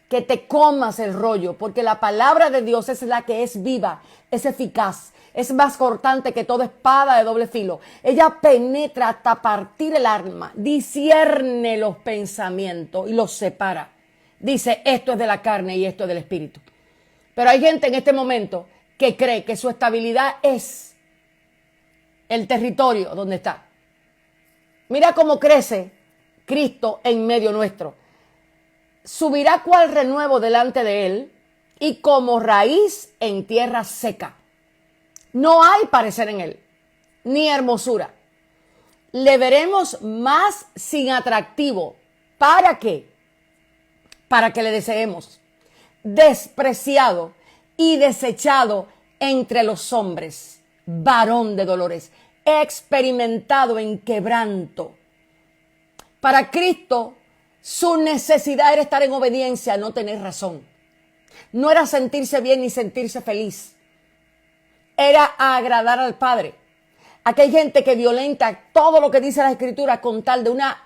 que te comas el rollo, porque la palabra de Dios es la que es viva, es eficaz, es más cortante que toda espada de doble filo. Ella penetra hasta partir el alma, discierne los pensamientos y los separa. Dice, esto es de la carne y esto es del espíritu. Pero hay gente en este momento que cree que su estabilidad es el territorio donde está. Mira cómo crece Cristo en medio nuestro. Subirá cual renuevo delante de él y como raíz en tierra seca. No hay parecer en él, ni hermosura. Le veremos más sin atractivo. ¿Para qué? Para que le deseemos. Despreciado y desechado entre los hombres, varón de dolores, experimentado en quebranto. Para Cristo, su necesidad era estar en obediencia, no tener razón. No era sentirse bien ni sentirse feliz. Era agradar al Padre. Aquí hay gente que violenta todo lo que dice la Escritura con tal de una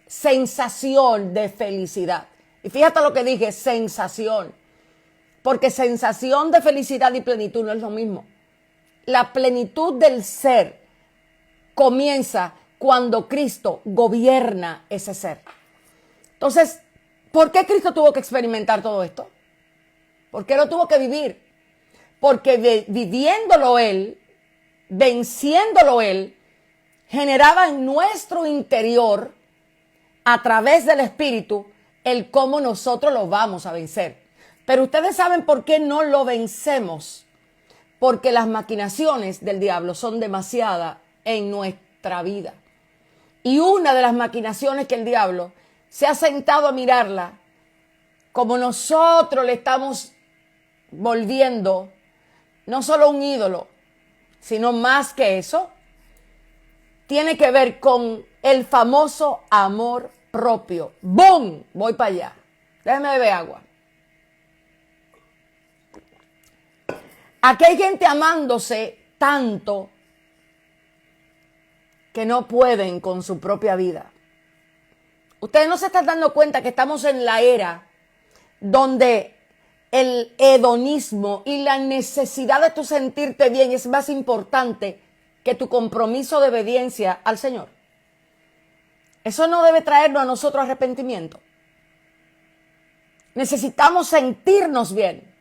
sensación de felicidad. Y fíjate lo que dije, sensación. Porque sensación de felicidad y plenitud no es lo mismo. La plenitud del ser comienza cuando Cristo gobierna ese ser. Entonces, ¿por qué Cristo tuvo que experimentar todo esto? ¿Por qué lo tuvo que vivir? Porque viviéndolo Él, venciéndolo Él, generaba en nuestro interior, a través del Espíritu, el cómo nosotros lo vamos a vencer. Pero ustedes saben por qué no lo vencemos. Porque las maquinaciones del diablo son demasiadas en nuestra vida. Y una de las maquinaciones que el diablo se ha sentado a mirarla, como nosotros le estamos volviendo, no solo un ídolo, sino más que eso, tiene que ver con el famoso amor propio. ¡Bum! Voy para allá. Déjame beber agua. Aquí hay gente amándose tanto que no pueden con su propia vida. Ustedes no se están dando cuenta que estamos en la era donde el hedonismo y la necesidad de tu sentirte bien es más importante que tu compromiso de obediencia al Señor. Eso no debe traernos a nosotros arrepentimiento. Necesitamos sentirnos bien,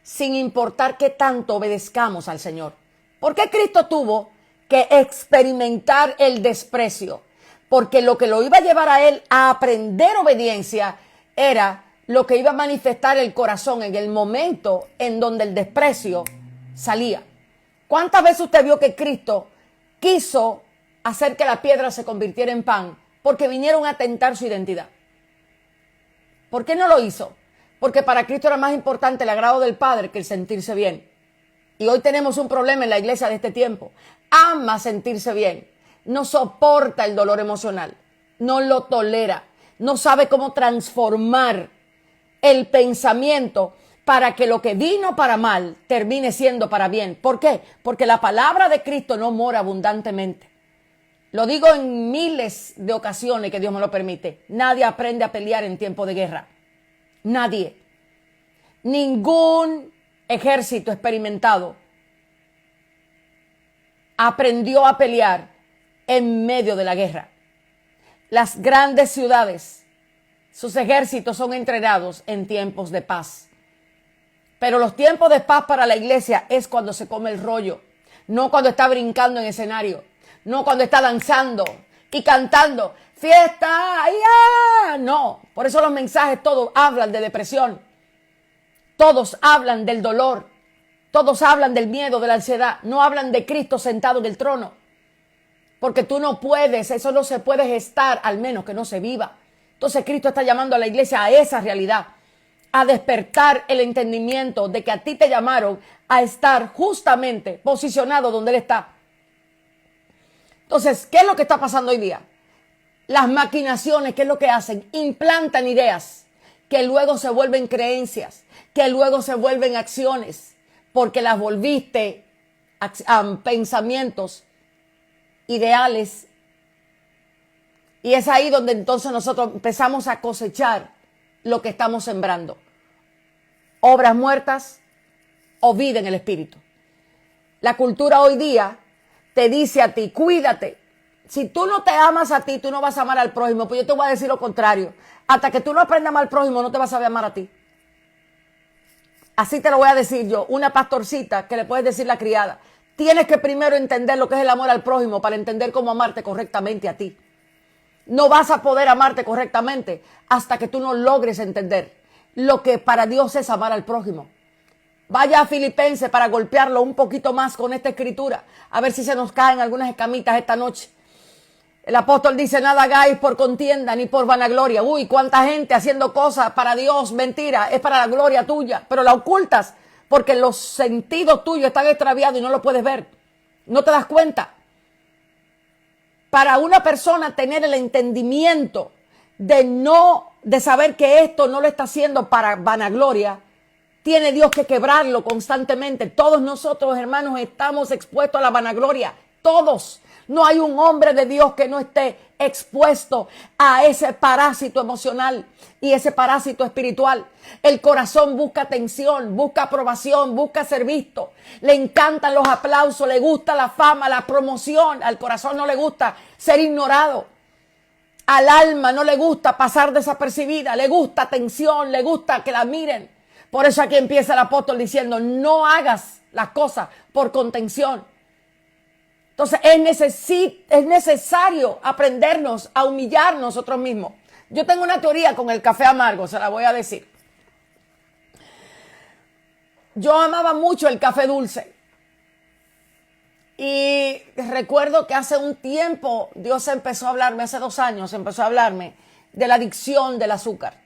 sin importar qué tanto obedezcamos al Señor. ¿Por qué Cristo tuvo que experimentar el desprecio? Porque lo que lo iba a llevar a él a aprender obediencia era lo que iba a manifestar el corazón en el momento en donde el desprecio salía. ¿Cuántas veces usted vio que Cristo quiso hacer que la piedra se convirtiera en pan? Porque vinieron a tentar su identidad. ¿Por qué no lo hizo? Porque para Cristo era más importante el agrado del Padre que el sentirse bien. Y hoy tenemos un problema en la iglesia de este tiempo. Ama sentirse bien. No soporta el dolor emocional. No lo tolera. No sabe cómo transformar el pensamiento para que lo que vino para mal termine siendo para bien. ¿Por qué? Porque la palabra de Cristo no mora abundantemente. Lo digo en miles de ocasiones que Dios me lo permite. Nadie aprende a pelear en tiempo de guerra. Nadie. Ningún ejército experimentado aprendió a pelear en medio de la guerra. Las grandes ciudades, sus ejércitos son entrenados en tiempos de paz. Pero los tiempos de paz para la iglesia es cuando se come el rollo, no cuando está brincando en escenario, no cuando está danzando y cantando, fiesta, ¡ya! No, por eso los mensajes todos hablan de depresión, todos hablan del dolor, todos hablan del miedo, de la ansiedad, no hablan de Cristo sentado en el trono. Porque tú no puedes, eso no se puede gestar, al menos que no se viva. Entonces Cristo está llamando a la iglesia a esa realidad, a despertar el entendimiento de que a ti te llamaron a estar justamente posicionado donde Él está. Entonces, ¿qué es lo que está pasando hoy día? Las maquinaciones, ¿qué es lo que hacen? Implantan ideas que luego se vuelven creencias, que luego se vuelven acciones, porque las volviste a pensamientos ideales. Y es ahí donde entonces nosotros empezamos a cosechar lo que estamos sembrando. Obras muertas o vida en el espíritu. La cultura hoy día te dice a ti, cuídate. Si tú no te amas a ti, tú no vas a amar al prójimo. Pues yo te voy a decir lo contrario. Hasta que tú no aprendas a amar al prójimo, no te vas a saber amar a ti. Así te lo voy a decir yo, una pastorcita que le puedes decir la criada. Tienes que primero entender lo que es el amor al prójimo para entender cómo amarte correctamente a ti. No vas a poder amarte correctamente hasta que tú no logres entender lo que para Dios es amar al prójimo. Vaya a Filipenses para golpearlo un poquito más con esta escritura, a ver si se nos caen algunas escamitas esta noche. El apóstol dice, nada hagáis por contienda ni por vanagloria. Uy, cuánta gente haciendo cosas para Dios, mentira, es para la gloria tuya, pero la ocultas porque los sentidos tuyos están extraviados y no lo puedes ver. No te das cuenta. Para una persona tener el entendimiento de saber que esto no lo está haciendo para vanagloria, tiene Dios que quebrarlo constantemente. Todos nosotros, hermanos, estamos expuestos a la vanagloria. Todos. No hay un hombre de Dios que no esté expuesto a ese parásito emocional y ese parásito espiritual. El corazón busca atención, busca aprobación, busca ser visto. Le encantan los aplausos, le gusta la fama, la promoción. Al corazón no le gusta ser ignorado. Al alma no le gusta pasar desapercibida, le gusta atención, le gusta que la miren. Por eso aquí empieza el apóstol diciendo, no hagas las cosas por contención. Entonces es necesario aprendernos a humillar nosotros mismos. Yo tengo una teoría con el café amargo, se la voy a decir. Yo amaba mucho el café dulce. Y recuerdo que hace un tiempo Dios empezó a hablarme, hace 2 años empezó a hablarme de la adicción del azúcar.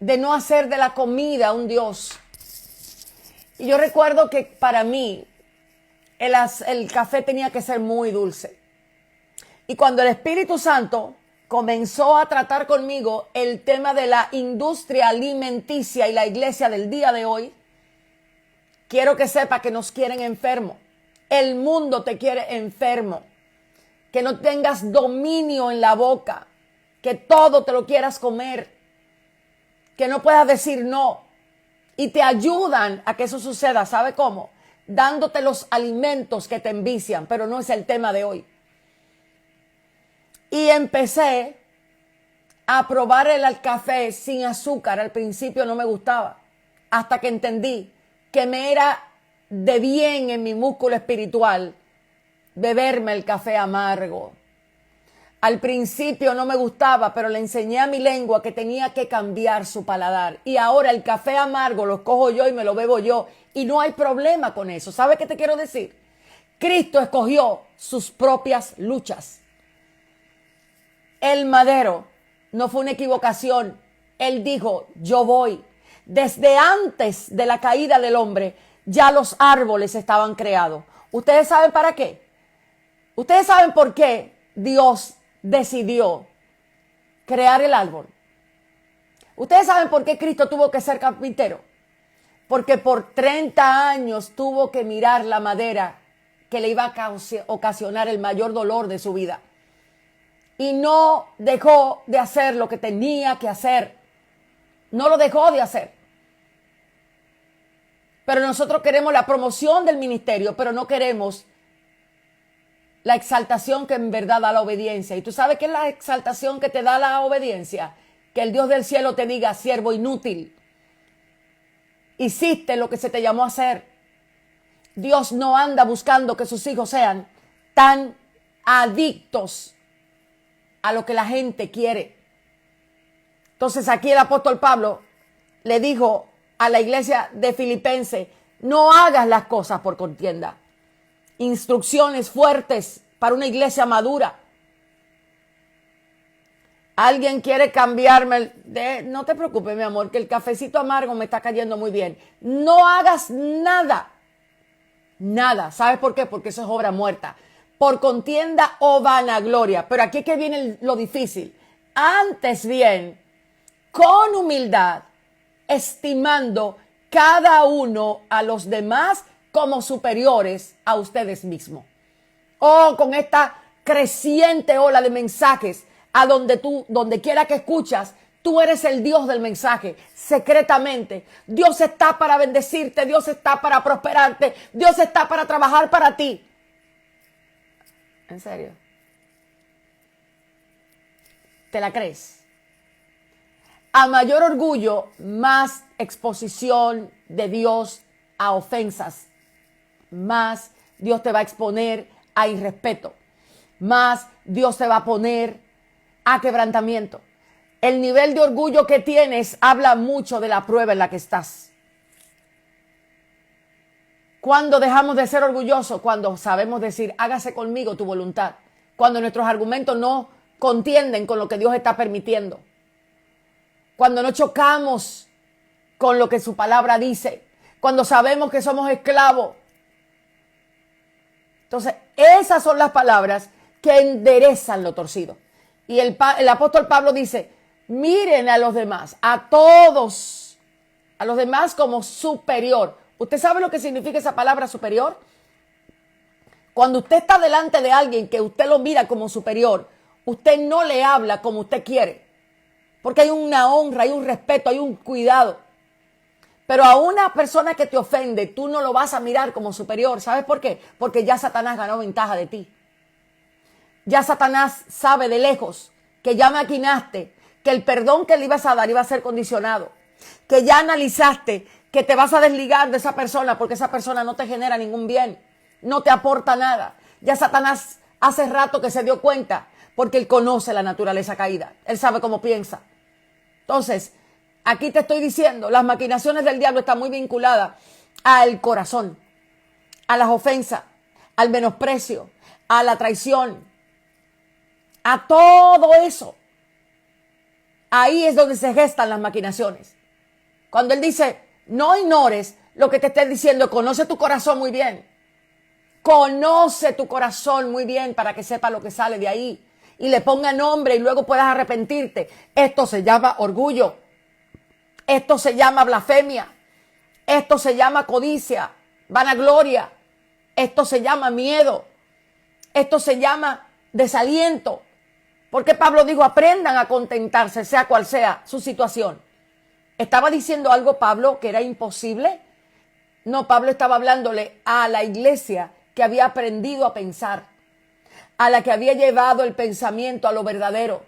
De no hacer de la comida un Dios. Y yo recuerdo que para mí el café tenía que ser muy dulce. Y cuando el Espíritu Santo comenzó a tratar conmigo el tema de la industria alimenticia y la iglesia del día de hoy, quiero que sepa que nos quieren enfermo. El mundo te quiere enfermo. Que no tengas dominio en la boca. Que todo te lo quieras comer. Que no puedas decir no. Y te ayudan a que eso suceda. ¿Sabe cómo? Dándote los alimentos que te envician. Pero no es el tema de hoy. Y empecé a probar el café sin azúcar. Al principio no me gustaba, hasta que entendí que me era de bien en mi músculo espiritual beberme el café amargo. Al principio no me gustaba, pero le enseñé a mi lengua que tenía que cambiar su paladar. Y ahora el café amargo lo cojo yo y me lo bebo yo. Y no hay problema con eso. ¿Sabes qué te quiero decir? Cristo escogió sus propias luchas. El madero no fue una equivocación. Él dijo, yo voy. Desde antes de la caída del hombre, ya los árboles estaban creados. ¿Ustedes saben para qué? ¿Ustedes saben por qué Dios decidió crear el árbol? ¿Ustedes saben por qué Cristo tuvo que ser carpintero? Porque por 30 años tuvo que mirar la madera que le iba a ocasionar el mayor dolor de su vida. Y no dejó de hacer lo que tenía que hacer. No lo dejó de hacer. Pero nosotros queremos la promoción del ministerio, pero no queremos la exaltación que en verdad da la obediencia. ¿Y tú sabes qué es la exaltación que te da la obediencia? Que el Dios del cielo te diga, siervo inútil, hiciste lo que se te llamó a hacer. Dios no anda buscando que sus hijos sean tan adictos a lo que la gente quiere. Entonces aquí el apóstol Pablo le dijo a la iglesia de Filipenses, no hagas las cosas por contienda. Instrucciones fuertes para una iglesia madura. Alguien quiere cambiarme. No te preocupes, mi amor, que el cafecito amargo me está cayendo muy bien. No hagas nada. Nada. ¿Sabes por qué? Porque eso es obra muerta. Por contienda o vanagloria. Pero aquí es que viene lo difícil. Antes bien, con humildad, estimando cada uno a los demás como superiores a ustedes mismos. Con esta creciente ola de mensajes a donde quiera que escuchas, tú eres el Dios del mensaje, secretamente. Dios está para bendecirte, Dios está para prosperarte, Dios está para trabajar para ti. ¿En serio? ¿Te la crees? A mayor orgullo, más exposición de Dios a ofensas. Más Dios te va a exponer a irrespeto. Más Dios te va a poner a quebrantamiento. El nivel de orgullo que tienes habla mucho de la prueba en la que estás. Cuando dejamos de ser orgullosos, cuando sabemos decir, hágase conmigo tu voluntad. Cuando nuestros argumentos no contienden con lo que Dios está permitiendo. Cuando no chocamos con lo que su palabra dice. Cuando sabemos que somos esclavos. Entonces, esas son las palabras que enderezan lo torcido. Y el apóstol Pablo dice, miren a los demás, a todos, a los demás como superior. ¿Usted sabe lo que significa esa palabra superior? Cuando usted está delante de alguien que usted lo mira como superior, usted no le habla como usted quiere. Porque hay una honra, hay un respeto, hay un cuidado. Pero a una persona que te ofende, tú no lo vas a mirar como superior. ¿Sabes por qué? Porque ya Satanás ganó ventaja de ti. Ya Satanás sabe de lejos que ya maquinaste, que el perdón que le ibas a dar iba a ser condicionado. Que ya analizaste que te vas a desligar de esa persona porque esa persona no te genera ningún bien. No te aporta nada. Ya Satanás hace rato que se dio cuenta porque él conoce la naturaleza caída. Él sabe cómo piensa. Entonces, aquí te estoy diciendo, las maquinaciones del diablo están muy vinculadas al corazón, a las ofensas, al menosprecio, a la traición, a todo eso. Ahí es donde se gestan las maquinaciones. Cuando él dice, no ignores lo que te esté diciendo, conoce tu corazón muy bien. Conoce tu corazón muy bien para que sepa lo que sale de ahí y le ponga nombre y luego puedas arrepentirte. Esto se llama orgullo. Esto se llama blasfemia. Esto se llama codicia, vanagloria. Esto se llama miedo. Esto se llama desaliento. Porque Pablo dijo, aprendan a contentarse, sea cual sea su situación. ¿Estaba diciendo algo Pablo que era imposible? No, Pablo estaba hablándole a la iglesia que había aprendido a pensar, a la que había llevado el pensamiento a lo verdadero,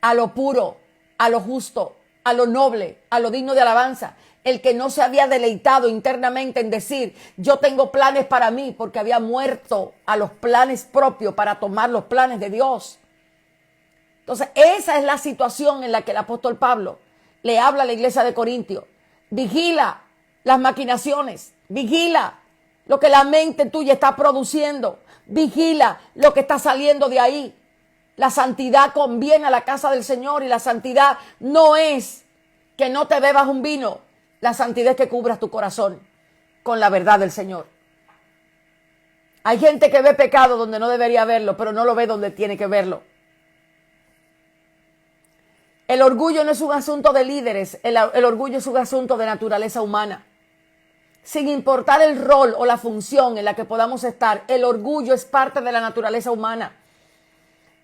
a lo puro, a lo justo, a lo noble, a lo digno de alabanza. El que no se había deleitado internamente en decir, yo tengo planes para mí, porque había muerto a los planes propios para tomar los planes de Dios. Entonces, esa es la situación en la que el apóstol Pablo le habla a la iglesia de Corintio. Vigila las maquinaciones, vigila lo que la mente tuya está produciendo, vigila lo que está saliendo de ahí. La santidad conviene a la casa del Señor, y la santidad no es que no te bebas un vino. La santidad es que cubras tu corazón con la verdad del Señor. Hay gente que ve pecado donde no debería verlo, pero no lo ve donde tiene que verlo. El orgullo no es un asunto de líderes, el orgullo es un asunto de naturaleza humana. Sin importar el rol o la función en la que podamos estar, el orgullo es parte de la naturaleza humana.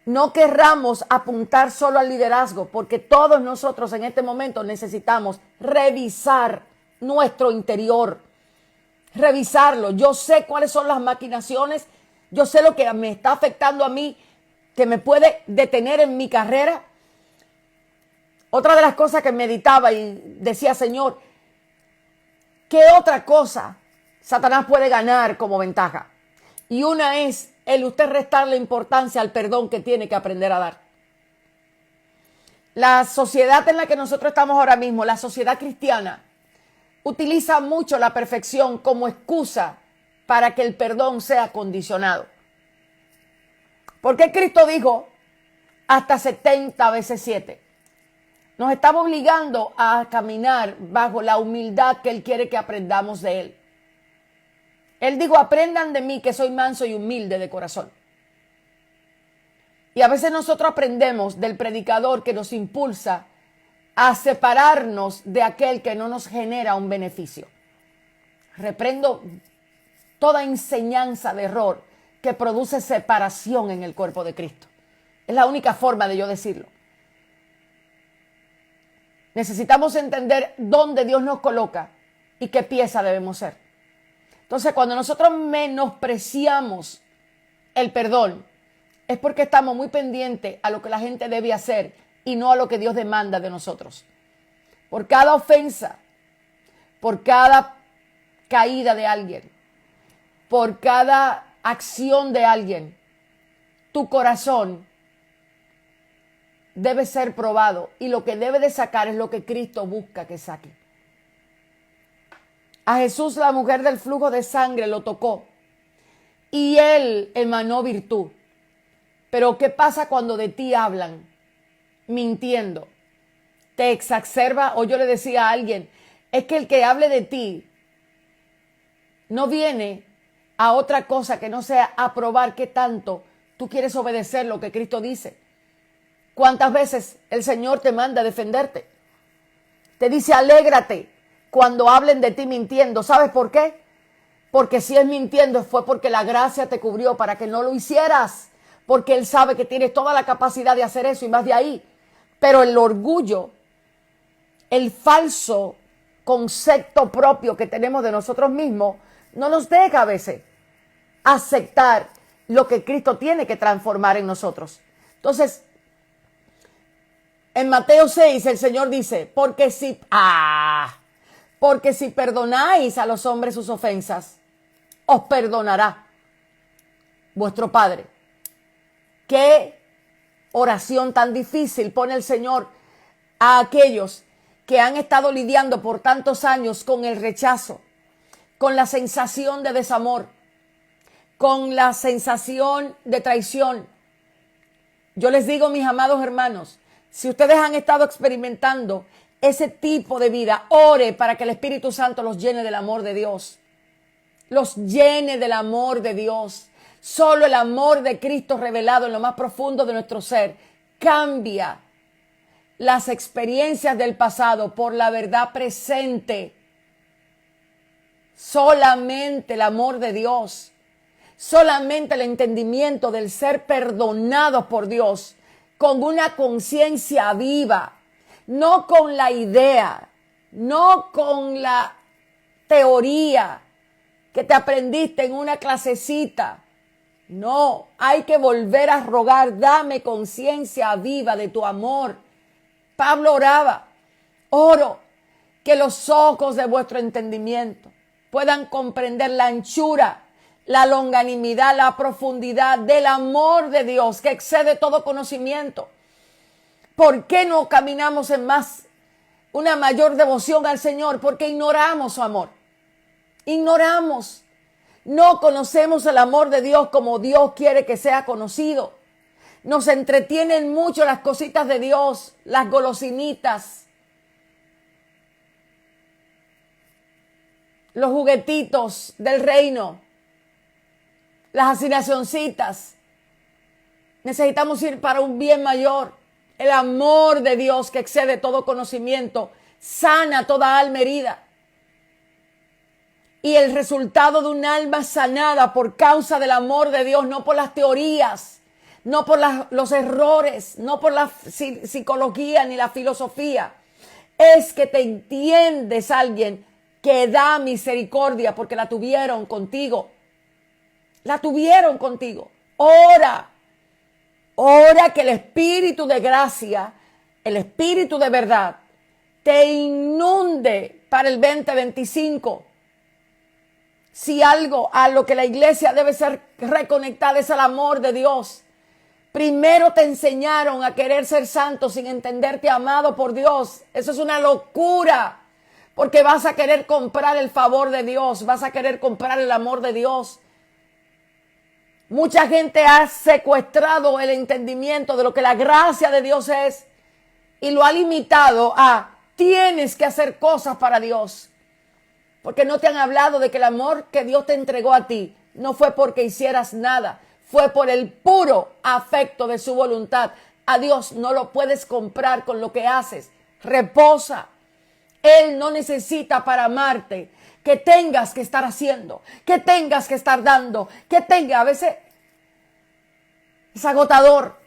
No querramos apuntar solo al liderazgo, porque todos nosotros en este momento necesitamos revisar nuestro interior, revisarlo. Yo sé cuáles son las maquinaciones, yo sé lo que me está afectando a mí, que me puede detener en mi carrera. Otra de las cosas que meditaba y decía, Señor, ¿qué otra cosa Satanás puede ganar como ventaja? Y una es el usted restarle importancia al perdón que tiene que aprender a dar. La sociedad en la que nosotros estamos ahora mismo, la sociedad cristiana, utiliza mucho la perfección como excusa para que el perdón sea condicionado. Porque Cristo dijo hasta 70 veces 7. Nos estaba obligando a caminar bajo la humildad que Él quiere que aprendamos de Él. Él dijo, aprendan de mí que soy manso y humilde de corazón. Y a veces nosotros aprendemos del predicador que nos impulsa a separarnos de aquel que no nos genera un beneficio. Reprendo toda enseñanza de error que produce separación en el cuerpo de Cristo. Es la única forma de yo decirlo. Necesitamos entender dónde Dios nos coloca y qué pieza debemos ser. Entonces, cuando nosotros menospreciamos el perdón, es porque estamos muy pendientes a lo que la gente debe hacer y no a lo que Dios demanda de nosotros. Por cada ofensa, por cada caída de alguien, por cada acción de alguien, tu corazón debe ser probado, y lo que debe de sacar es lo que Cristo busca que saque. A Jesús la mujer del flujo de sangre lo tocó y Él emanó virtud. Pero ¿qué pasa cuando de ti hablan mintiendo? Te exacerba. O yo le decía a alguien, es que el que hable de ti no viene a otra cosa que no sea a probar qué tanto tú quieres obedecer lo que Cristo dice. ¿Cuántas veces el Señor te manda a defenderte? Te dice, alégrate cuando hablen de ti mintiendo. ¿Sabes por qué? Porque si es mintiendo fue porque la gracia te cubrió para que no lo hicieras. Porque Él sabe que tienes toda la capacidad de hacer eso y más de ahí. Pero el orgullo, el falso concepto propio que tenemos de nosotros mismos, no nos deja a veces aceptar lo que Cristo tiene que transformar en nosotros. Entonces, en Mateo 6 el Señor dice, porque si perdonáis a los hombres sus ofensas, os perdonará vuestro Padre. Qué oración tan difícil pone el Señor a aquellos que han estado lidiando por tantos años con el rechazo, con la sensación de desamor, con la sensación de traición. Yo les digo, mis amados hermanos, si ustedes han estado experimentando ese tipo de vida, ore para que el Espíritu Santo los llene del amor de Dios. Los llene del amor de Dios. Solo el amor de Cristo revelado en lo más profundo de nuestro ser cambia las experiencias del pasado por la verdad presente. Solamente el amor de Dios, solamente el entendimiento del ser perdonados por Dios, con una conciencia viva, no con la idea, no con la teoría que te aprendiste en una clasecita No, hay que volver a rogar, dame conciencia viva de tu amor. Pablo oraba, oro que los ojos de vuestro entendimiento puedan comprender la anchura, la longanimidad, la profundidad del amor de Dios que excede todo conocimiento. ¿Por qué no caminamos en una mayor devoción al Señor? Porque ignoramos su amor. Ignoramos. No conocemos el amor de Dios como Dios quiere que sea conocido. Nos entretienen mucho las cositas de Dios, las golosinitas, los juguetitos del reino, las asignacioncitas. Necesitamos ir para un bien mayor. El amor de Dios que excede todo conocimiento sana toda alma herida. Y el resultado de un alma sanada por causa del amor de Dios, no por las teorías, no por los errores, no por la psicología ni la filosofía, es que te entiendes alguien que da misericordia porque la tuvieron contigo. La tuvieron contigo. Ora que el Espíritu de gracia, el Espíritu de verdad, te inunde para el 2025. Si algo a lo que la iglesia debe ser reconectada es al amor de Dios. Primero te enseñaron a querer ser santo sin entenderte amado por Dios. Eso es una locura, porque vas a querer comprar el favor de Dios, vas a querer comprar el amor de Dios. Mucha gente ha secuestrado el entendimiento de lo que la gracia de Dios es y lo ha limitado a tienes que hacer cosas para Dios. Porque no te han hablado de que el amor que Dios te entregó a ti no fue porque hicieras nada, fue por el puro afecto de su voluntad. A Dios no lo puedes comprar con lo que haces. Reposa. Él no necesita para amarte que tengas que estar haciendo, que tengas que estar dando, a veces es agotador.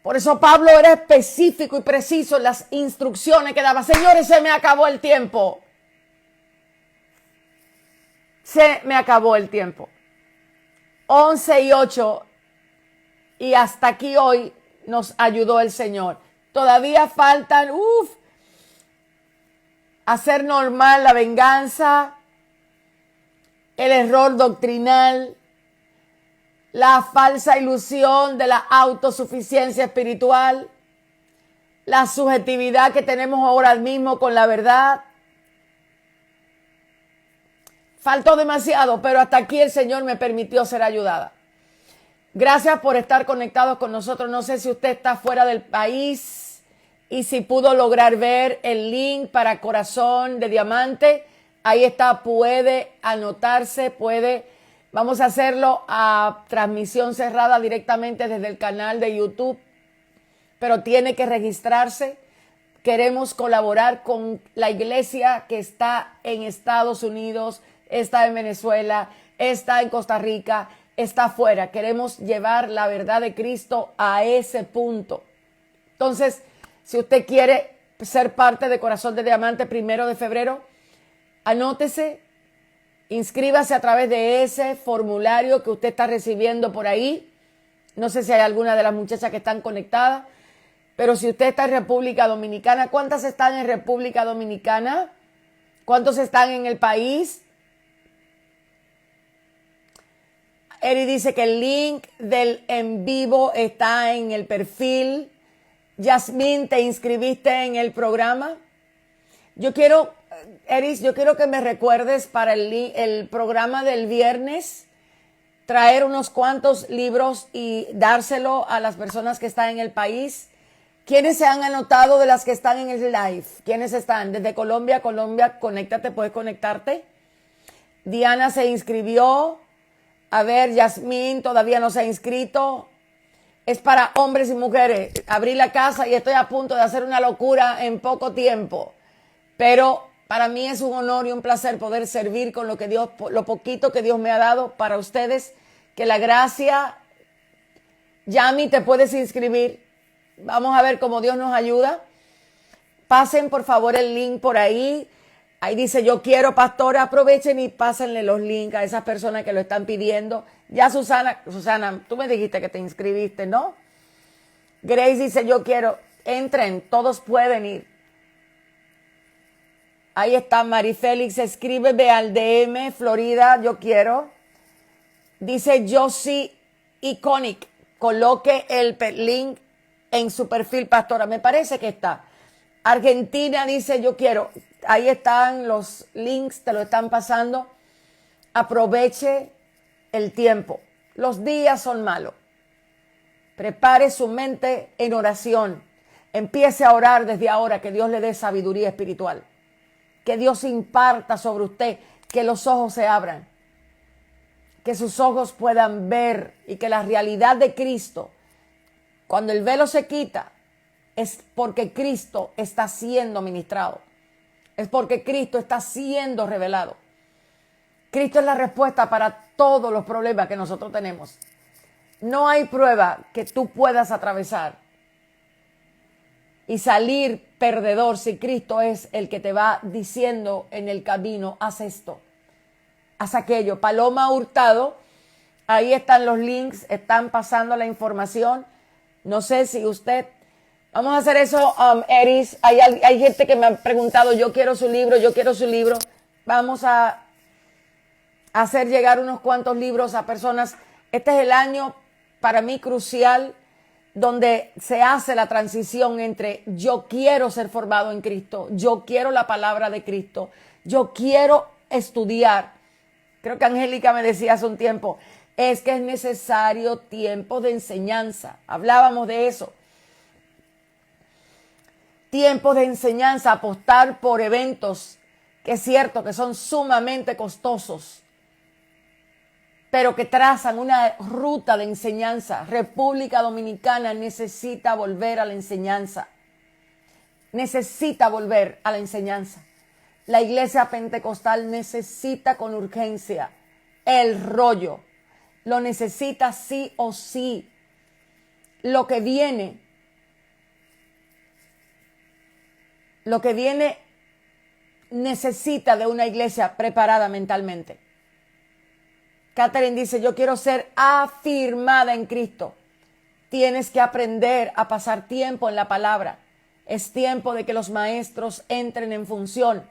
Por eso Pablo era específico y preciso en las instrucciones que daba. Señores, se me acabó el tiempo. Se me acabó el tiempo. 11:08 y hasta aquí hoy nos ayudó el Señor. Todavía faltan, hacer normal la venganza, el error doctrinal, la falsa ilusión de la autosuficiencia espiritual, la subjetividad que tenemos ahora mismo con la verdad. Faltó demasiado, pero hasta aquí el Señor me permitió ser ayudada. Gracias por estar conectados con nosotros. No sé si usted está fuera del país y si pudo lograr ver el link para Corazón de Diamante. Ahí está, puede anotarse, Vamos a hacerlo a transmisión cerrada directamente desde el canal de YouTube, pero tiene que registrarse. Queremos colaborar con la iglesia que está en Estados Unidos, está en Venezuela, está en Costa Rica, está afuera. Queremos llevar la verdad de Cristo a ese punto. Entonces, si usted quiere ser parte de Corazón de Diamante 1 de febrero, anótese, inscríbase a través de ese formulario que usted está recibiendo por ahí. No sé si hay alguna de las muchachas que están conectadas, pero si usted está en República Dominicana, ¿cuántas están en República Dominicana? ¿Cuántos están en el país? Eri dice que el link del en vivo está en el perfil. Yasmín, ¿te inscribiste en el programa? Eris, yo quiero que me recuerdes para el programa del viernes, traer unos cuantos libros y dárselo a las personas que están en el país. ¿Quiénes se han anotado de las que están en el live? ¿Quiénes están? Desde Colombia, conéctate, puedes conectarte. Diana se inscribió. A ver, Yasmín todavía no se ha inscrito. Es para hombres y mujeres. Abrí la casa y estoy a punto de hacer una locura en poco tiempo. Pero para mí es un honor y un placer poder servir con lo poquito que Dios me ha dado para ustedes. Que la gracia, Yami, te puedes inscribir. Vamos a ver cómo Dios nos ayuda. Pasen por favor el link por ahí. Ahí dice, yo quiero, pastora, aprovechen y pásenle los links a esas personas que lo están pidiendo. Ya Susana, tú me dijiste que te inscribiste, ¿no? Grace dice, yo quiero, entren, todos pueden ir. Ahí está Mari Félix, escríbeme al DM, Florida, yo quiero. Dice Josie Iconic, coloque el link en su perfil, pastora. Me parece que está. Argentina dice, yo quiero. Ahí están los links, te lo están pasando. Aproveche el tiempo. Los días son malos. Prepare su mente en oración. Empiece a orar desde ahora, que Dios le dé sabiduría espiritual. Que Dios imparta sobre usted, que los ojos se abran. Que sus ojos puedan ver y que la realidad de Cristo, cuando el velo se quita, es porque Cristo está siendo ministrado. Es porque Cristo está siendo revelado. Cristo es la respuesta para todos los problemas que nosotros tenemos. No hay prueba que tú puedas atravesar y salir perdedor si Cristo es el que te va diciendo en el camino, haz esto, haz aquello. Paloma Hurtado, ahí están los links, están pasando la información. No sé si usted... Vamos a hacer eso, Eris. Hay gente que me ha preguntado, yo quiero su libro, yo quiero su libro. Vamos a hacer llegar unos cuantos libros a personas. Este es el año para mí crucial donde se hace la transición entre yo quiero ser formado en Cristo, yo quiero la palabra de Cristo, yo quiero estudiar. Creo que Angélica me decía hace un tiempo, es que es necesario tiempo de enseñanza. Hablábamos de eso. Tiempo de enseñanza, apostar por eventos que es cierto que son sumamente costosos, pero que trazan una ruta de enseñanza. República Dominicana necesita volver a la enseñanza. Necesita volver a la enseñanza. La iglesia pentecostal necesita con urgencia el rollo. Lo necesita sí o sí. Lo que viene necesita de una iglesia preparada mentalmente. Catherine dice, yo quiero ser afirmada en Cristo. Tienes que aprender a pasar tiempo en la palabra. Es tiempo de que los maestros entren en función.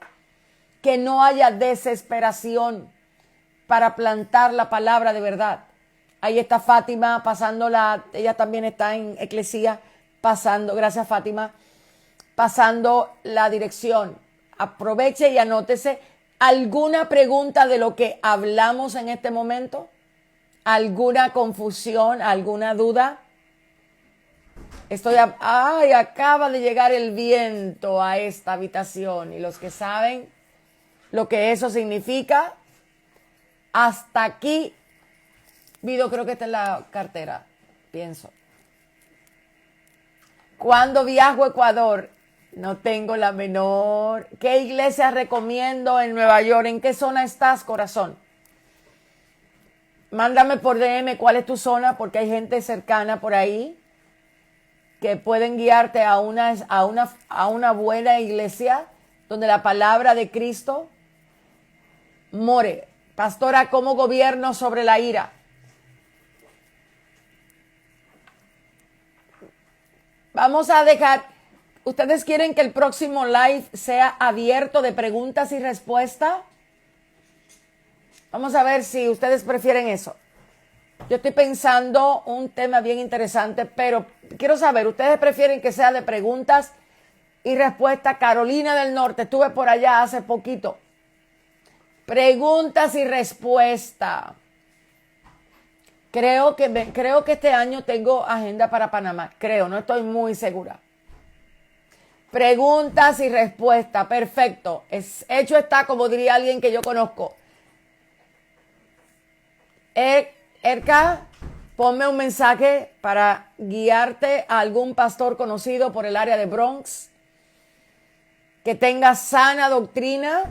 Que no haya desesperación para plantar la palabra de verdad. Ahí está Fátima pasándola, ella también está en Eclesía, pasando, gracias Fátima, pasando la dirección. Aproveche y anótese. ¿Alguna pregunta de lo que hablamos en este momento? ¿Alguna confusión? ¿Alguna duda? Acaba de llegar el viento a esta habitación. Y los que saben lo que eso significa, hasta aquí, Vido, creo que esta es la cartera, pienso. ¿Cuándo viajo a Ecuador? No tengo la menor. ¿Qué iglesia recomiendo en Nueva York? ¿En qué zona estás, corazón? Mándame por DM cuál es tu zona, porque hay gente cercana por ahí que pueden guiarte a una buena iglesia donde la palabra de Cristo more. Pastora, ¿cómo gobierno sobre la ira? Vamos a dejar... ¿Ustedes quieren que el próximo live sea abierto de preguntas y respuestas? Vamos a ver si ustedes prefieren eso. Yo estoy pensando un tema bien interesante, pero quiero saber, ¿ustedes prefieren que sea de preguntas y respuestas? Carolina del Norte, estuve por allá hace poquito. Preguntas y respuestas. Creo que este año tengo agenda para Panamá. Creo, no estoy muy segura. Preguntas y respuestas. Perfecto. Hecho está, como diría alguien que yo conozco. Erika, ponme un mensaje para guiarte a algún pastor conocido por el área de Bronx que tenga sana doctrina.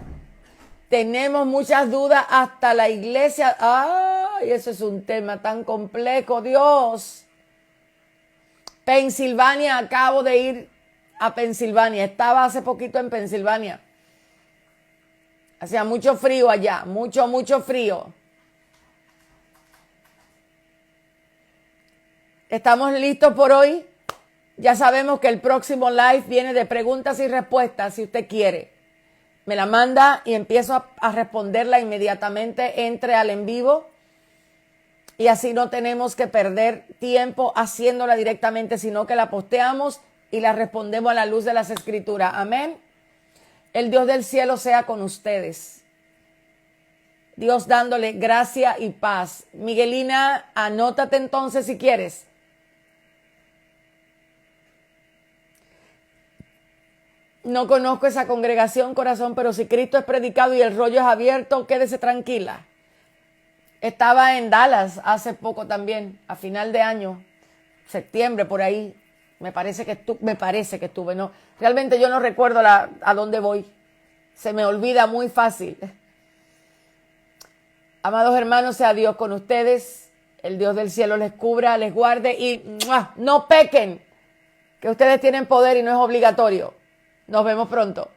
Tenemos muchas dudas hasta la iglesia. ¡Ay! Eso es un tema tan complejo, Dios. Pensilvania, acabo de ir a Pensilvania. Estaba hace poquito en Pensilvania. Hacía mucho frío allá, mucho frío. ¿Estamos listos por hoy? Ya sabemos que el próximo live viene de preguntas y respuestas, si usted quiere. Me la manda y empiezo a responderla inmediatamente, entre al en vivo. Y así no tenemos que perder tiempo haciéndola directamente, sino que la posteamos y la respondemos a la luz de las Escrituras. Amén. El Dios del cielo sea con ustedes. Dios dándole gracia y paz. Miguelina, anótate entonces si quieres. No conozco esa congregación, corazón, pero si Cristo es predicado y el rollo es abierto, quédese tranquila. Estaba en Dallas hace poco también, a final de año, septiembre, por ahí. Me parece que estuve, no. Realmente yo no recuerdo a dónde voy. Se me olvida muy fácil. Amados hermanos, sea Dios con ustedes. El Dios del cielo les cubra, les guarde y ¡mua! No pequen, que ustedes tienen poder y no es obligatorio. Nos vemos pronto.